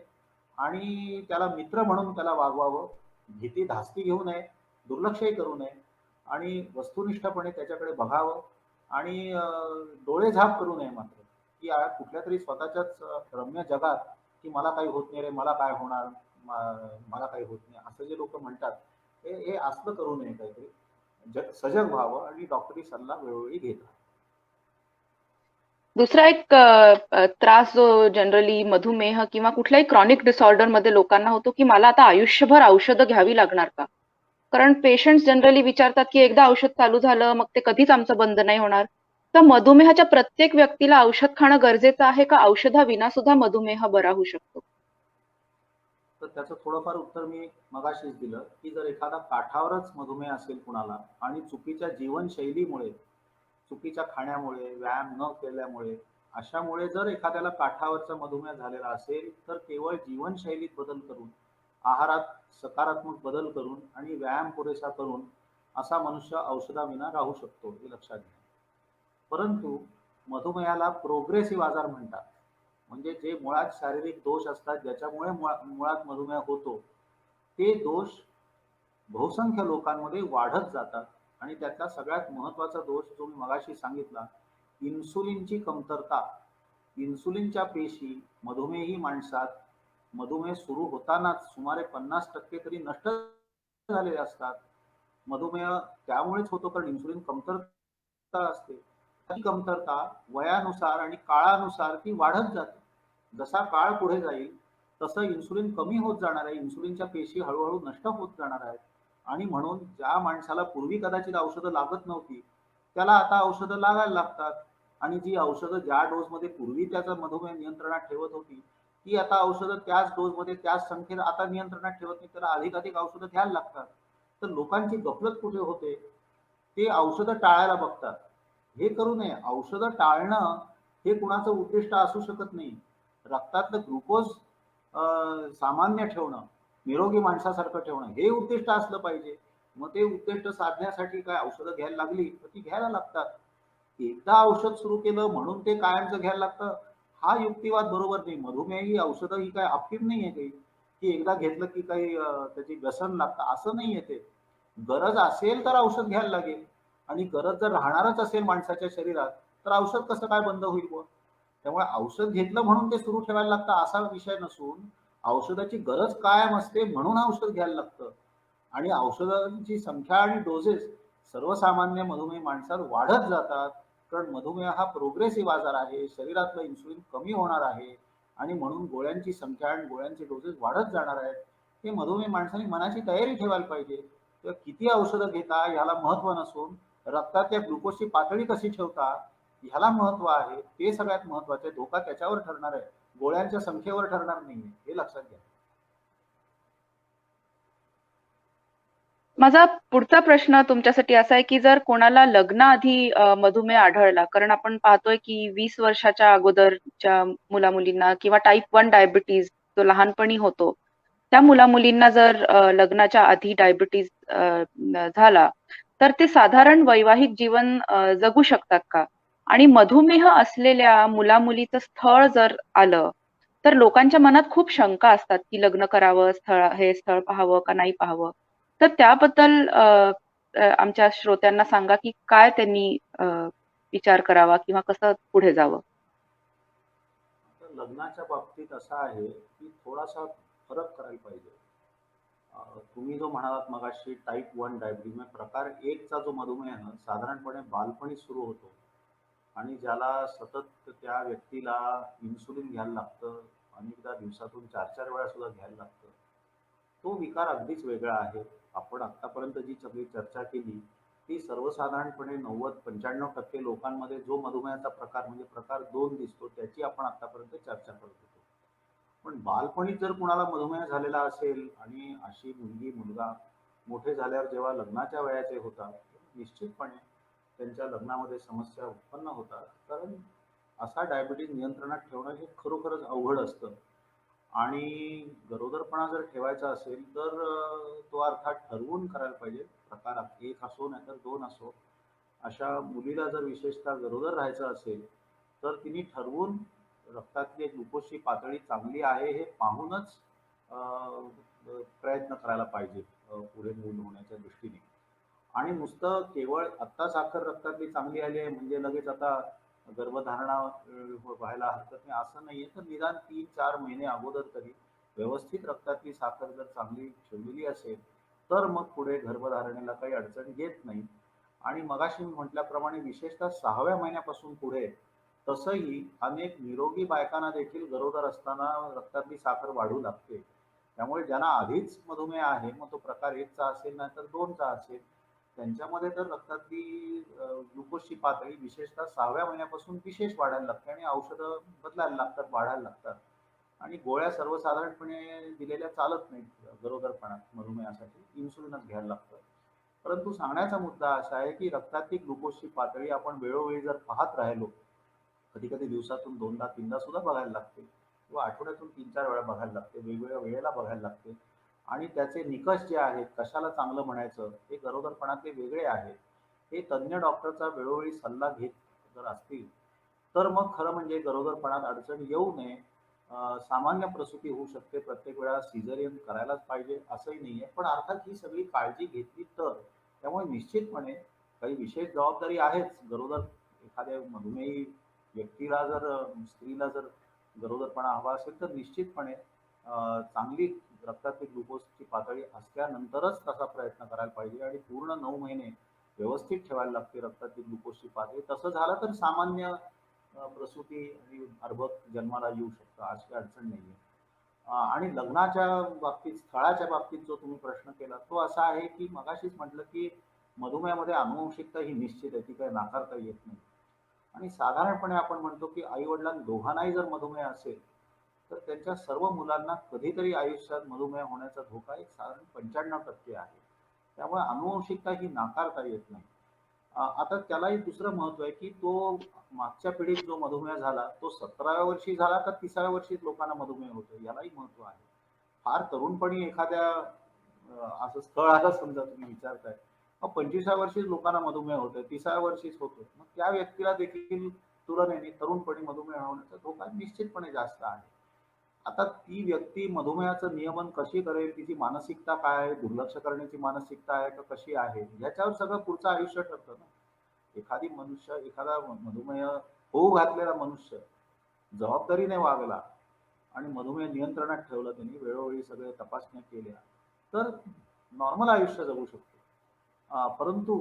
आणि त्याला मित्र म्हणून त्याला वागवावं. भीती धास्ती घेऊ नये, दुर्लक्षही करू नये आणि वस्तुनिष्ठपणे त्याच्याकडे बघावं. आणि डोळे झाप करू नये मात्र, की कुठल्या तरी स्वतःच्याच रम्य जगात, की मला काही होत नाही रे, मला काय होणार, मला काही होत नाही, असं जे लोक म्हणतात, हे हे असलं करू नये. काहीतरी सजग व्हावं आणि डॉक्टरी सल्ला वेळोवेळी घेत राहावं.
दुसरा एक त्रास जो जनरली मधुमेह किंवा कुठल्याही क्रॉनिक डिसऑर्डर मध्ये लोकांना होतो की मला आता आयुष्यभर औषधं घ्यावी लागणार का? कारण पेशंट्स जनरली विचारतात की एकदा औषध चालू झालं मग ते कधीच आमचं बंद नाही होणार. तर मधुमेहाच्या प्रत्येक व्यक्तीला औषध खाणं गरजेचं आहे का औषधाविना सुद्धा मधुमेह बरा होऊ शकतो?
तर त्याचं थोडंफार उत्तर मी मगाशीच दिलं, की जर एखादा काठावरच मधुमेह असेल कुणाला आणि चुकीच्या जीवनशैलीमुळे, चुकीच्या खाण्यामुळे, व्यायाम न केल्यामुळे, अशामुळे जर एखाद्याला काठावरचा मधुमेह झालेला असेल, तर केवळ जीवनशैलीत बदल करून, आहारात सकारात्मक बदल करून आणि व्यायाम पुरेसा करून असा मनुष्य औषधाविना राहू शकतो, हे लक्षात घ्या. परंतु मधुमेहाला प्रोग्रेसिव्ह आजार म्हणतात. म्हणजे जे मुळात शारीरिक दोष असतात, ज्याच्यामुळे मुळात मधुमेह होतो, ते दोष बहुसंख्य लोकांमध्ये वाढत जातात. आणि त्यातला सगळ्यात महत्वाचा दोष जो मी मगाशी सांगितला, इन्सुलिनची कमतरता. इन्सुलिनच्या पेशी मधुमेही माणसात मधुमेह सुरू होतानाच सुमारे 50% तरी नष्ट झालेले असतात. मधुमेह त्यामुळेच होतो कारण इन्सुलिन कमतरता असते. ती कमतरता वयानुसार आणि काळानुसार ती वाढत जाते. जसा काळ पुढे जाईल तसं इन्सुलिन कमी होत जाणार आहे, इन्सुलिनच्या पेशी हळूहळू नष्ट होत जाणार आहेत. आणि म्हणून ज्या माणसाला पूर्वी कदाचित औषधं लागत नव्हती, त्याला आता औषधं लागायला लागतात. आणि जी औषधं ज्या डोसमध्ये पूर्वी त्याचा मधुमेह नियंत्रणात ठेवत होती, ती आता औषधं त्याच डोसमध्ये त्याच संख्येत आता नियंत्रणात ठेवत नाही. त्याला अधिक औषधं घ्यायला लागतात. तर लोकांची गफलत कुठे होते? ते औषधं टाळायला बघतात. हे करू नये. औषधं टाळणं हे कुणाचं उद्दिष्ट असू शकत नाही. रक्तातलं ग्लुकोज सामान्य ठेवणं, निरोगी माणसासारखं ठेवणं हे उद्दिष्ट असलं पाहिजे. मग ते उद्दिष्ट साधण्यासाठी काय औषधं घ्यायला लागली तर ती घ्यायला लागतात. एकदा औषध सुरू केलं म्हणून ते कायमचं घ्यायला लागतं, हा युक्तिवाद बरोबर नाही. मधुमेह ही औषधं ही काय अफीम नाहीये काही, की एकदा घेतलं की काही त्याची व्यसन लागतं असं नाहीये ते. गरज असेल तर औषध घ्यायला लागेल आणि गरज जर राहणारच असेल माणसाच्या शरीरात तर औषध कसं काय बंद होईल बुवा? त्यामुळे औषध घेतलं म्हणून ते सुरू ठेवायला लागतं असा विषय नसून औषधाची गरज कायम असते म्हणून औषध घ्यायला लागतं. आणि औषधांची संख्या आणि डोसेस सर्वसामान्य मधुमेह माणसात वाढत जातात. कारण मधुमेह हा प्रोग्रेसिव्ह आजार आहे. शरीरातलं इन्सुलिन कमी होणार आहे आणि म्हणून गोळ्यांची संख्या आणि गोळ्यांचे डोसेस वाढत जाणार आहेत. हे मधुमेह माणसाने मनाची तयारी ठेवायला पाहिजे. तर किती औषधं घेता ह्याला महत्व नसून रक्तातल्या ग्लुकोजची पातळी कशी ठेवता ह्याला महत्व आहे. ते सगळ्यात महत्वाचे. धोका त्याच्यावर ठरणार आहे, गोळ्यांच्या संख्येवर ठरणार नाहीये, हे लक्षात घ्या.
माझा पुढचा प्रश्न तुमच्यासाठी असा आहे की जर कोणाला लग्नाआधी मधुमेह आढळला, कारण आपण पाहतोय की 20 वर्षाच्या अगोदरच्या मुलामुलींना किंवा टाइप 1 डायबिटीज जो लहानपणी होतो, त्या मुलामुलींना जर लग्नाच्या आधी डायबिटीज झाला, तर ते साधारण वैवाहिक जीवन जगू शकतात का? आणि मधुमेह असलेल्या मुलामुलीचं स्थळ जर आलं, तर लोकांच्या मनात खूप शंका असतात की लग्न करावं, हे स्थळ पाहावं का नाही पाहावं. तर त्याबद्दल आमच्या श्रोत्यांना सांगा की काय त्यांनी विचार करावा किंवा कसं पुढे जावं?
तर लग्नाच्या बाबतीत असं आहे की थोडासा फरक करायला पाहिजे. तुम्ही जो म्हणालात मगाशी टाइप 1 डायबिटीज म्हणजे प्रकार 1 चा जो मधुमेह आहे ना, साधारणपणे बालपणी सुरू होतो आणि ज्याला सतत त्या व्यक्तीला इन्सुलिन घ्यायला लागतं. अनेकदा दिवसातून 4-4 वेळा सुद्धा घ्यायला लागतं. तो विकार अगदीच वेगळा आहे. आपण आत्तापर्यंत जी सगळी चर्चा केली, ती सर्वसाधारणपणे 90-95% लोकांमध्ये जो मधुमेहाचा प्रकार म्हणजे प्रकार 2 दिसतो, त्याची आपण आत्तापर्यंत चर्चा करत होतो. पण बालपणी जर कुणाला मधुमेह झालेला असेल आणि अशी मुलगी, मुलगा मोठे झाल्यावर जेव्हा लग्नाच्या वयाचे होतात, निश्चितपणे त्यांच्या लग्नामध्ये समस्या उत्पन्न होतात. कारण असा डायबिटीज नियंत्रणात ठेवणं हे खरोखरच अवघड असतं. आणि गरोदरपणा जर ठेवायचा असेल तर तो अर्थात ठरवून करायला पाहिजे. प्रकार 1 असो नाहीतर 2 असो. अशा मुलीला जर विशेषतः गरोदर राहायचं असेल, तर तिने ठरवून रक्तातली ग्लुकोजची पातळी चांगली आहे हे पाहूनच प्रयत्न करायला पाहिजे पुढे मूल होण्याच्या दृष्टीने. आणि नुसतं केवळ आत्ता साखर रक्तातली चांगली आली आहे म्हणजे लगेच आता गर्भधारणा व्हायला हरकत नाही असं नाहीये. तर निदान 3-4 महिने अगोदर तरी व्यवस्थित रक्तातली साखर जर चांगली ठेवलेली असेल, तर मग पुढे गर्भधारणेला काही अडचण येत नाही. आणि मगाशी मी म्हटल्याप्रमाणे विशेषतः 6व्या महिन्यापासून पुढे तसंही अनेक निरोगी बायकांना देखील गरोदर असताना रक्तातली साखर वाढू लागते. त्यामुळे ज्यांना आधीच मधुमेह आहे, मग तो प्रकार 1 चा असेल नाहीतर 2 चा असेल, त्यांच्यामध्ये तर रक्तातली ग्लुकोजची पातळी विशेषतः 6व्या महिन्यापासून विशेष वाढायला लागते आणि औषधं बदलायला लागतात, वाढायला लागतात. आणि गोळ्या सर्वसाधारणपणे दिलेल्या चालत नाहीत गरोदरपणात मधुमेहासाठी. इन्सुलिनच घ्यायला लागतं. परंतु सांगण्याचा मुद्दा असा आहे, की रक्तातली ग्लुकोजची पातळी आपण वेळोवेळी जर पाहत राहिलो, कधी-कधी दिवसातून 2दा-3दा सुद्धा बघायला लागते किंवा आठवड्यातून 3-4 वेळा बघायला लागते, वेगवेगळ्या वेळेला बघायला लागते. आणि त्याचे निकष जे आहेत, कशाला चांगलं म्हणायचं, हे गरोदरपणातले वेगळे आहेत. हे तज्ञ डॉक्टरचा वेळोवेळी सल्ला घेत जर असतील, तर मग खरं म्हणजे गरोदरपणात अडचण येऊ नये. सामान्य प्रसूती होऊ शकते. प्रत्येक वेळा सिझेरियन करायलाच पाहिजे असंही नाहीये. पण अर्थात ही सगळी काळजी घेतली तर. त्यामुळे निश्चितपणे काही विशेष जबाबदारी आहेच. गरोदर एखाद्या मधुमेही व्यक्तीला जर स्त्रीला जर गरोदरपणा हवा असेल तर निश्चितपणे चांगली रक्तातली ग्लुकोजची पातळी असल्यानंतरच तसा प्रयत्न करायला पाहिजे आणि पूर्ण 9 महिने व्यवस्थित ठेवायला लागते रक्तातली ग्लुकोजची पातळी. तसं झालं तर सामान्य प्रसूती आणि अर्भक जन्माला येऊ शकतं, अशी अडचण नाहीये. आणि लग्नाच्या बाबतीत, स्थळाच्या बाबतीत जो तुम्ही प्रश्न केला तो असा आहे, की मगाशीच म्हटलं, की मधुमेहामध्ये अनुवंशिकता ही निश्चित आहे, ती काही नाकारता येत नाही. आणि साधारणपणे आपण म्हणतो की आई वडिलांना दोघांनाही जर मधुमेह असेल तर त्यांच्या सर्व मुलांना कधीतरी आयुष्यात मधुमेह होण्याचा धोका एक साधारण 95% आहे. त्यामुळे अनुवंशिकता ही नाकारता येत नाही. आता त्यालाही दुसरं महत्व आहे की तो मागच्या पिढीत जो मधुमेह झाला तो 17व्या वर्षी झाला का 30व्या वर्षीच लोकांना मधुमेह होतो, यालाही महत्व आहे. फार तरुणपणी एखाद्या असं स्थळ आलं समजा तुम्ही विचारताय, मग 25व्या वर्षीच लोकांना मधुमेह होतोय, 30व्या वर्षीच होतोय, मग त्या व्यक्तीला देखील तुलनेने तरुणपणी मधुमेह होण्याचा धोका निश्चितपणे जास्त आहे. आता ती व्यक्ती मधुमेहाचं नियमन कशी करेल, तिची मानसिकता काय आहे, दुर्लक्ष करण्याची मानसिकता आहे का कशी आहे, याच्यावर सगळं पुढचं आयुष्य ठरतं ना. एखादा मधुमेह होऊ घातलेला मनुष्य जबाबदारीने वागला आणि मधुमेह नियंत्रणात ठेवलं, त्यांनी वेळोवेळी सगळ्या तपासण्या केल्या, तर नॉर्मल आयुष्य जगू शकतो. परंतु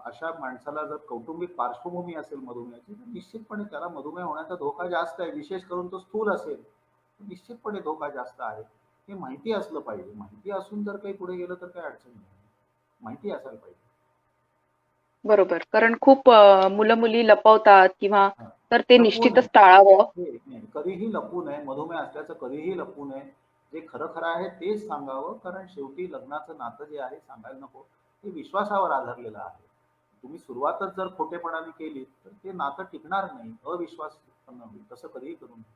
अशा माणसाला जर कौटुंबिक पार्श्वभूमी असेल मधुमेहाची, तर निश्चितपणे त्याला मधुमेह होण्याचा धोका जास्त आहे. विशेष करून तो स्थूल असेल तर निश्चितपणे धोका जास्त आहे. हे माहिती असलं पाहिजे. माहिती असून जर काही पुढे गेलं तर काही अडचण नाही. माहिती असायला पाहिजे.
बरोबर. कारण खूप मुलं-मुली लपवतात किंवा
हा.
तर ते
लपवू नये.
निश्चितच टाळावं.
नाही, कधीही लपवू नये. मधुमेह असल्याचं कधीही लपवू नये. जे खरं खरं आहे तेच सांगावं, कारण शेवटी लग्नाचं नातं जे आहे सांगायला नको, ते विश्वासावर आधारलेलं आहे. तुम्ही सुरुवातच जर खोटेपणाने केली तर ते नातं टिकणार नाही, अविश्वास उत्पन्न होईल. तसं कधीही करू नये.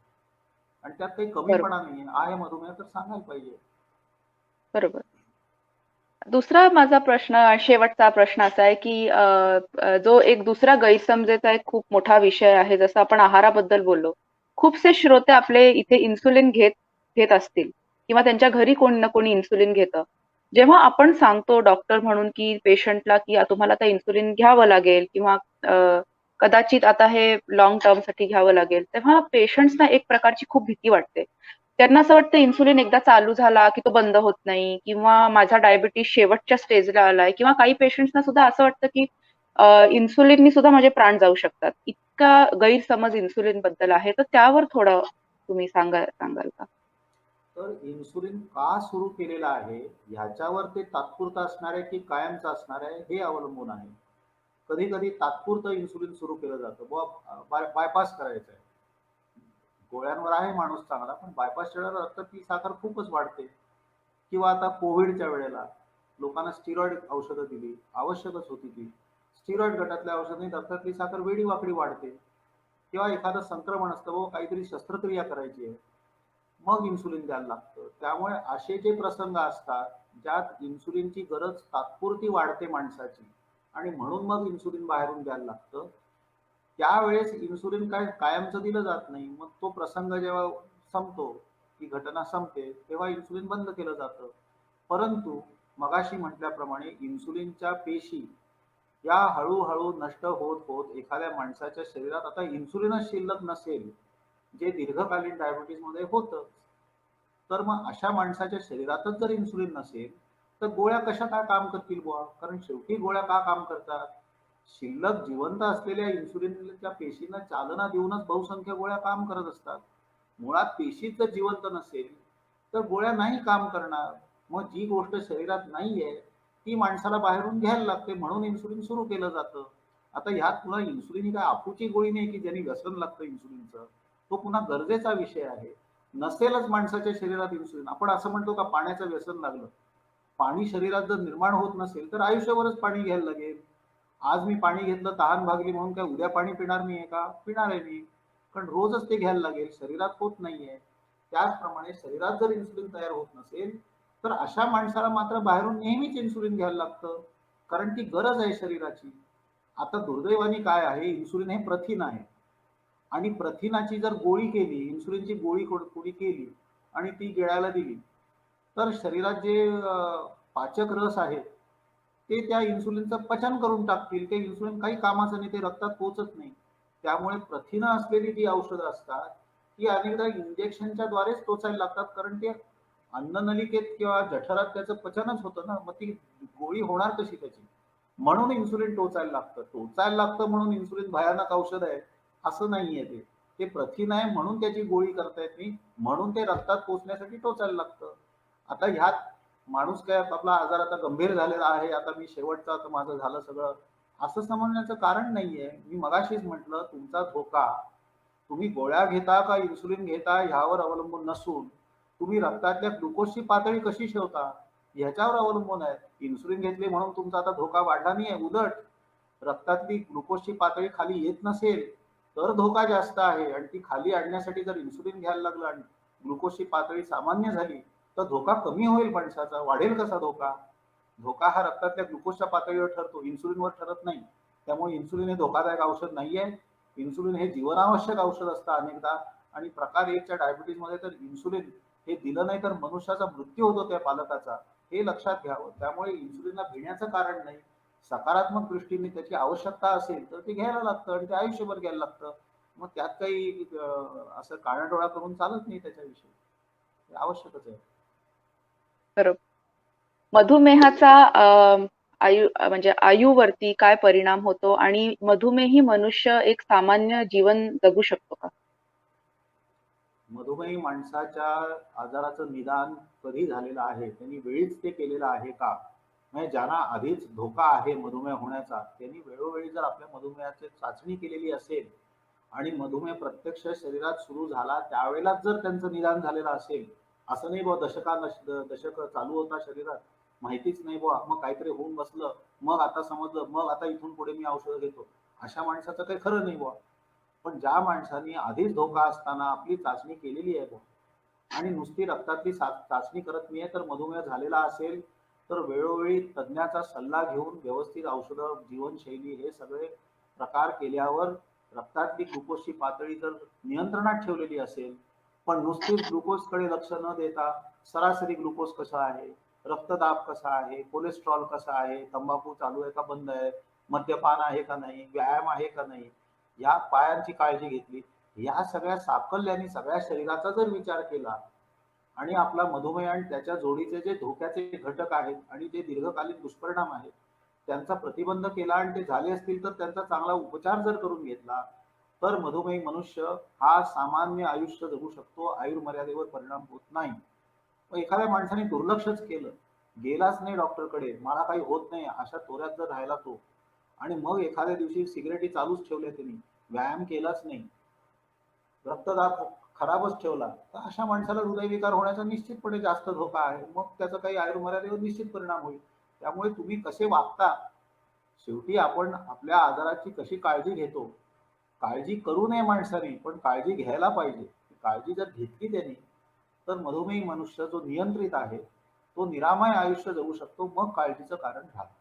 आणि त्यात काही
बरोबर,
कमीपणा नाही आहे मधुमेह तर सांगायला पाहिजे.
बरोबर. दुसरा माझा प्रश्न, शेवटचा प्रश्न असा आहे, की जो एक दुसरा गैरसमजेचा एक खूप मोठा विषय आहे, जसं आपण आहाराबद्दल बोललो. खूपसे श्रोते आपले इथे इन्सुलिन घेत घेत असतील किंवा त्यांच्या घरी कोणी ना कोणी इन्सुलिन घेतं. जेव्हा आपण सांगतो डॉक्टर म्हणून, की पेशंटला, की तुम्हाला आता इन्सुलिन घ्यावं लागेल किंवा कदाचित आता हे लाँग टर्मसाठी घ्यावं लागेल, तेव्हा पेशंट्सना एक प्रकारची खूप भीती वाटते. त्यांना असं वाटतं इन्सुलिन एकदा चालू झाला, की तो बंद होत नाही किंवा माझा डायबिटीज शेवटच्या स्टेजला आलाय किंवा काही पेशंट्सना सुद्धा असं वाटतं, की इन्सुलिननी सुद्धा माझे प्राण जाऊ शकतात. इतका गैरसमज इन्सुलिनबद्दल आहे. तर त्यावर थोडं तुम्ही सांगाल का?
तर इन्सुलिन का सुरू केलेलं आहे ह्याच्यावर ते तात्पुरतं असणार आहे की कायमचं असणार आहे हे अवलंबून आहे. कधी कधी तात्पुरतं इन्सुलिन सुरू केलं जातं, बुवा बायपास करायचं आहे, गोळ्यांवर आहे माणूस चांगला, पण बायपास केल्यावर रक्तातली साखर खूपच वाढते. किंवा आता कोविडच्या वेळेला लोकांना स्टिरॉइड औषधं दिली, आवश्यकच होती ती. स्टिरॉइड गटातल्या औषधांनी रक्तातली साखर वेडी वाकडी वाढते. किंवा एखादं संक्रमण असतं, व काहीतरी शस्त्रक्रिया करायची आहे, मग इन्सुलिन द्यायला लागतं. त्यामुळे असे जे प्रसंग असतात ज्यात इन्सुलिनची गरज तात्पुरती वाढते माणसाची आणि म्हणून मग इन्सुलिन बाहेरून द्यायला लागतं, त्यावेळेस इन्सुलिन काय कायमचं दिलं जात नाही. मग तो प्रसंग जेव्हा संपतो, ती घटना संपते, तेव्हा इन्सुलिन बंद केलं जातं. परंतु मगाशी म्हटल्याप्रमाणे इन्सुलिनच्या पेशी या हळूहळू नष्ट होत होत एखाद्या माणसाच्या शरीरात आता इन्सुलिनच शिल्लक नसेल, जे दीर्घकालीन डायबिटीजमध्ये होतं, तर मग अशा माणसाच्या शरीरातच जर इन्सुलिन नसेल तर गोळ्या कशा काय काम करतील बुवा? कारण शेवटी गोळ्या का काम करतात? शिल्लक जिवंत असलेल्या इन्सुलिनच्या पेशींना चालना देऊनच बहुसंख्य गोळ्या काम करत असतात. मुळात पेशीच जर जिवंत नसेल तर गोळ्या नाही काम करणार. मग जी गोष्ट शरीरात नाहीये ती माणसाला बाहेरून घ्यायला लागते, म्हणून इन्सुलिन सुरू केलं जातं. आता ह्यात पुन्हा इन्सुलिन ही काय अफूची गोळी नाही की ज्यांनी व्यसन लागतं इन्सुलिनचं. तो पुन्हा गरजेचा विषय आहे. नसेलच माणसाच्या शरीरात इन्सुलिन, आपण असं म्हणतो का पाण्याचं व्यसन लागलं. पाणी शरीरात जर निर्माण होत नसेल तर आयुष्यभरच पाणी घ्यायला लागेल. आज मी पाणी घेतलं, तहान भागली म्हणून काय उद्या पाणी पिणार नाहीये का? पिणार आहे मी, पण रोजच ते घ्यायला लागेल, शरीरात होत नाहीये. त्याचप्रमाणे शरीरात जर इन्सुलिन तयार होत नसेल तर अशा माणसाला मात्र बाहेरून नेहमीच इन्सुलिन घ्यायला लागतं, कारण ती गरज आहे शरीराची. आता दुर्दैवाने काय आहे, इन्सुलिन हे प्रथिन आहे आणि प्रथिनाची जर गोळी केली, इन्सुलिनची गोळी कोणी केली आणि ती गिळायला दिली, तर शरीरात जे पाचक रस आहेत ते त्या इन्सुलिनचं पचन करून टाकतील. ते इन्सुलिन काही कामाचं नाही, ते रक्तात पोहोचत नाही. त्यामुळे प्रथिनं असलेली जी औषधं असतात ती अनेकदा इंजेक्शनच्या द्वारेच टोचायला लागतात, कारण ते अन्ननलिकेत किंवा जठरात त्याचं पचनच होतं ना, मग ती गोळी होणार कशी त्याची? म्हणून इन्सुलिन टोचायला लागतं. टोचायला लागतं म्हणून इन्सुलिन भयानक औषध आहे असं नाहीये. ते ते प्रथिन आहे म्हणून त्याची गोळी करता येत नाही, म्हणून ते रक्तात पोचण्यासाठी टोचायला लागतं. आता ह्यात माणूस काय आपला आजार आता गंभीर झालेला आहे, आता मी शेवटचं आता माझं झालं सगळं, असं समजण्याचं कारण नाहीये. मी मगाशीच म्हटलं, तुमचा धोका तुम्ही गोळ्या घेता का इन्सुलिन घेता ह्यावर अवलंबून नसून तुम्ही रक्तातल्या ग्लुकोजची पातळी कशी ठेवता ह्याच्यावर अवलंबून आहे. इन्सुलिन घेतले म्हणून तुमचा आता धोका वाढला नाहीये, उलट रक्तातली ग्लुकोजची पातळी खाली येत नसेल तर धोका जास्त आहे, आणि ती खाली आणण्यासाठी जर इन्सुलिन घ्यायला लागलं आणि ग्लुकोजची पातळी सामान्य झाली तर धोका कमी होईल माणसाचा, वाढेल कसा धोका. धोका हा रक्तातल्या ग्लुकोजच्या पातळीवर ठरतो, इन्सुलिनवर ठरत नाही. त्यामुळे इन्सुलिन हे धोकादायक औषध नाहीये. इन्सुलिन हे जीवनावश्यक औषध असतं अनेकदा, आणि प्रकार 1च्या डायबिटीजमध्ये तर इन्सुलिन हे दिलं नाही तर मनुष्याचा मृत्यू होतो त्या पालकाचा, हे लक्षात घ्यावं. त्यामुळे इन्सुलिनला भिण्याचं कारण नाही. सकारात्मक दृष्टीने त्याची आवश्यकता असेल तर ते घ्यायला लागतं आणि ते आयुष्यभर घ्यायला लागतं. मग त्यात काही असं कानाडोळा करून चालत नाही त्याच्याविषयी, ते आवश्यकच आहे.
बरोबर. मधुमेहाचा म्हणजे आयूवरती काय परिणाम होतो आणि मधुमेही मनुष्य एक सामान्य जीवन जगू शकतो का?
मधुमेही माणसाच्या आजाराचं निदान कधी झालेलं आहे, त्यांनी वेळीच ते केलेलं आहे का? म्हणजे ज्यांना आधीच धोका आहे मधुमेह होण्याचा, त्यांनी वेळोवेळी जर आपल्या मधुमेहाची चाचणी केलेली असेल आणि मधुमेह प्रत्यक्ष शरीरात सुरू झाला त्यावेळेलाच जर त्यांचं निदान झालेलं असेल, असं नाही बुवा दशक चालू होता शरीरात, माहितीच नाही बुवा, मग काहीतरी होऊन बसलं, मग आता समजलं, मग आता इथून पुढे मी औषधं घेतो, अशा माणसाचं काही खरं नाही बुवा. पण ज्या माणसांनी आधीच धोका असताना आपली चाचणी केलेली आहे आणि नुसती रक्तातली चाचणी करत नाहीये, तर मधुमेह झालेला असेल तर वेळोवेळी तज्ज्ञाचा सल्ला घेऊन व्यवस्थित औषधं, जीवनशैली हे सगळे प्रकार केल्यावर रक्तातली ग्लुकोजची पातळी जर नियंत्रणात ठेवलेली असेल, पण नुसतीच ग्लुकोजकडे लक्ष न देता सरासरी ग्लुकोज कसा आहे, रक्तदाब कसा आहे, कोलेस्ट्रॉल कसा आहे, तंबाखू चालू आहे का बंद आहे, मद्यपान आहे का नाही, व्यायाम आहे का नाही, या पायांची काळजी घेतली, या सगळ्या साकल्याने सगळ्या शरीराचा जर विचार केला आणि आपला मधुमेह आणि त्याच्या जोडीचे जे धोक्याचे घटक आहेत आणि जे दीर्घकालीन दुष्परिणाम आहेत त्यांचा प्रतिबंध केला आणि ते झाले असतील तर त्यांचा चांगला उपचार जर करून घेतला तर मधुमेही मनुष्य हा सामान्य आयुष्य जगू शकतो, आयुर्मर्यादेवर परिणाम होत नाही. मग एखाद्या माणसाने दुर्लक्षच केलं, गेलाच नाही डॉक्टरकडे, मला काही होत नाही अशा तोऱ्यात जर राहिला तो, आणि मग एखाद्या दिवशी सिगरेटी चालूच ठेवल्या त्यांनी, व्यायाम केलाच नाही, रक्तदाब खराबच ठेवला, तर अशा माणसाला हृदयविकार होण्याचा निश्चितपणे जास्त धोका आहे. मग त्याचा काही आयुर्मर्यादेवर निश्चित परिणाम होईल. त्यामुळे तुम्ही कसे वागता, शेवटी आपण आपल्या आजाराची कशी काळजी घेतो, काळजी करू नये माणसाने, पण काळजी घ्यायला पाहिजे. काळजी जर घेतली त्यांनी तर मधुमेही मनुष्य जो नियंत्रित आहे तो निरामय आयुष्य जगू शकतो. मग काळजीचं कारण राहतं.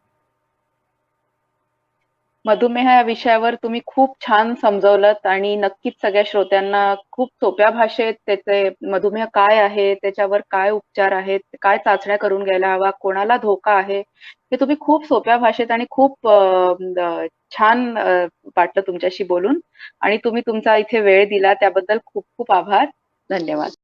मधुमेह या विषयावर तुम्ही खूप छान समजावलंत आणि नक्कीच सगळ्या श्रोत्यांना खूप सोप्या भाषेत त्याचे मधुमेह काय आहे, त्याच्यावर काय उपचार आहेत, काय चाचण्या करून घ्यायला हवा, कोणाला धोका आहे, हे तुम्ही खूप सोप्या भाषेत आणि खूप छान वाटलं तुमच्याशी बोलून, आणि तुम्ही तुमचा इथे वेळ दिला त्याबद्दल खूप खूप आभार. धन्यवाद.